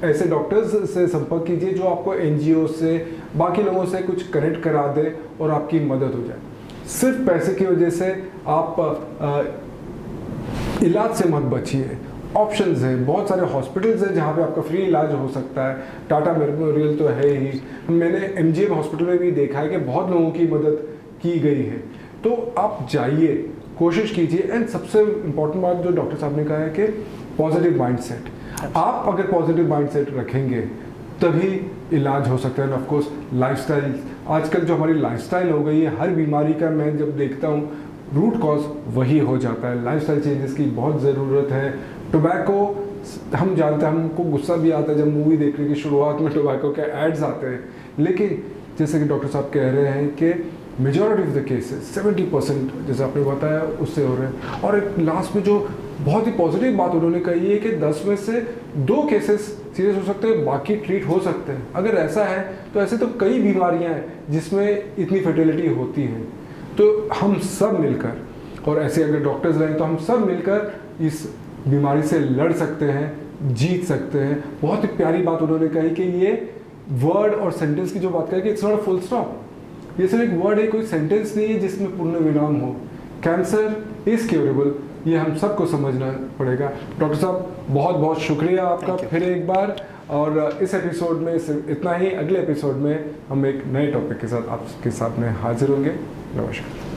ऐसे डॉक्टर्स से संपर्क कीजिए जो आपको NGO से, बाकी लोगों से कुछ कनेक्ट करा दे और आपकी मदद हो जाए। सिर्फ पैसे की वजह से आप इलाज से मत बचिए। ऑप्शंस है, बहुत सारे हॉस्पिटल्स हैं जहाँ पे आपका फ्री इलाज हो सकता है। टाटा मेमोरियल तो है ही, मैंने MGM हॉस्पिटल में भी देखा है कि बहुत लोगों की मदद की गई है। तो आप जाइए, कोशिश कीजिए। एंड सबसे इम्पोर्टेंट बात जो डॉक्टर साहब ने कहा है कि पॉजिटिव माइंडसेट। आप अगर पॉजिटिव माइंडसेट रखेंगे तभी इलाज हो सकता है। ऑफ कोर्स लाइफस्टाइल, आजकल जो हमारी लाइफस्टाइल हो गई है, हर बीमारी का मैं जब देखता हूँ रूट कॉज वही हो जाता है। लाइफस्टाइल चेंजेस की बहुत ज़रूरत है। टोबैको, हम जानते हैं, हमको गुस्सा भी आता है जब मूवी देखने की शुरुआत में टोबैको के एड्स आते हैं, लेकिन जैसे कि डॉक्टर साहब कह रहे हैं कि मेजॉरिटी ऑफ द केसेस 70% जैसे आपने बताया उससे हो रहे हैं। और एक लास्ट में जो बहुत ही पॉजिटिव बात उन्होंने कही है कि 10 में से 2 केसेस सीरियस हो सकते हैं, बाकी ट्रीट हो सकते हैं। अगर ऐसा है तो ऐसे तो कई बीमारियां हैं जिसमें इतनी फर्टिलिटी होती हैं। तो हम सब मिलकर, और ऐसे अगर डॉक्टर्स रहें तो हम सब मिलकर इस बीमारी से लड़ सकते हैं, जीत सकते हैं। बहुत ही प्यारी बात उन्होंने कही कि ये वर्ड और सेंटेंस की जो बात करें कि it's not a full stop, ये सिर्फ एक वर्ड है, कोई सेंटेंस नहीं है जिसमें पूर्ण विराम हो। कैंसर इज क्योरेबल, ये हम सबको समझना पड़ेगा। डॉक्टर साहब बहुत बहुत शुक्रिया आपका फिर एक बार। और इस एपिसोड में सिर्फ इतना ही। अगले एपिसोड में हम एक नए टॉपिक के साथ आपके सामने हाजिर होंगे। नमस्कार।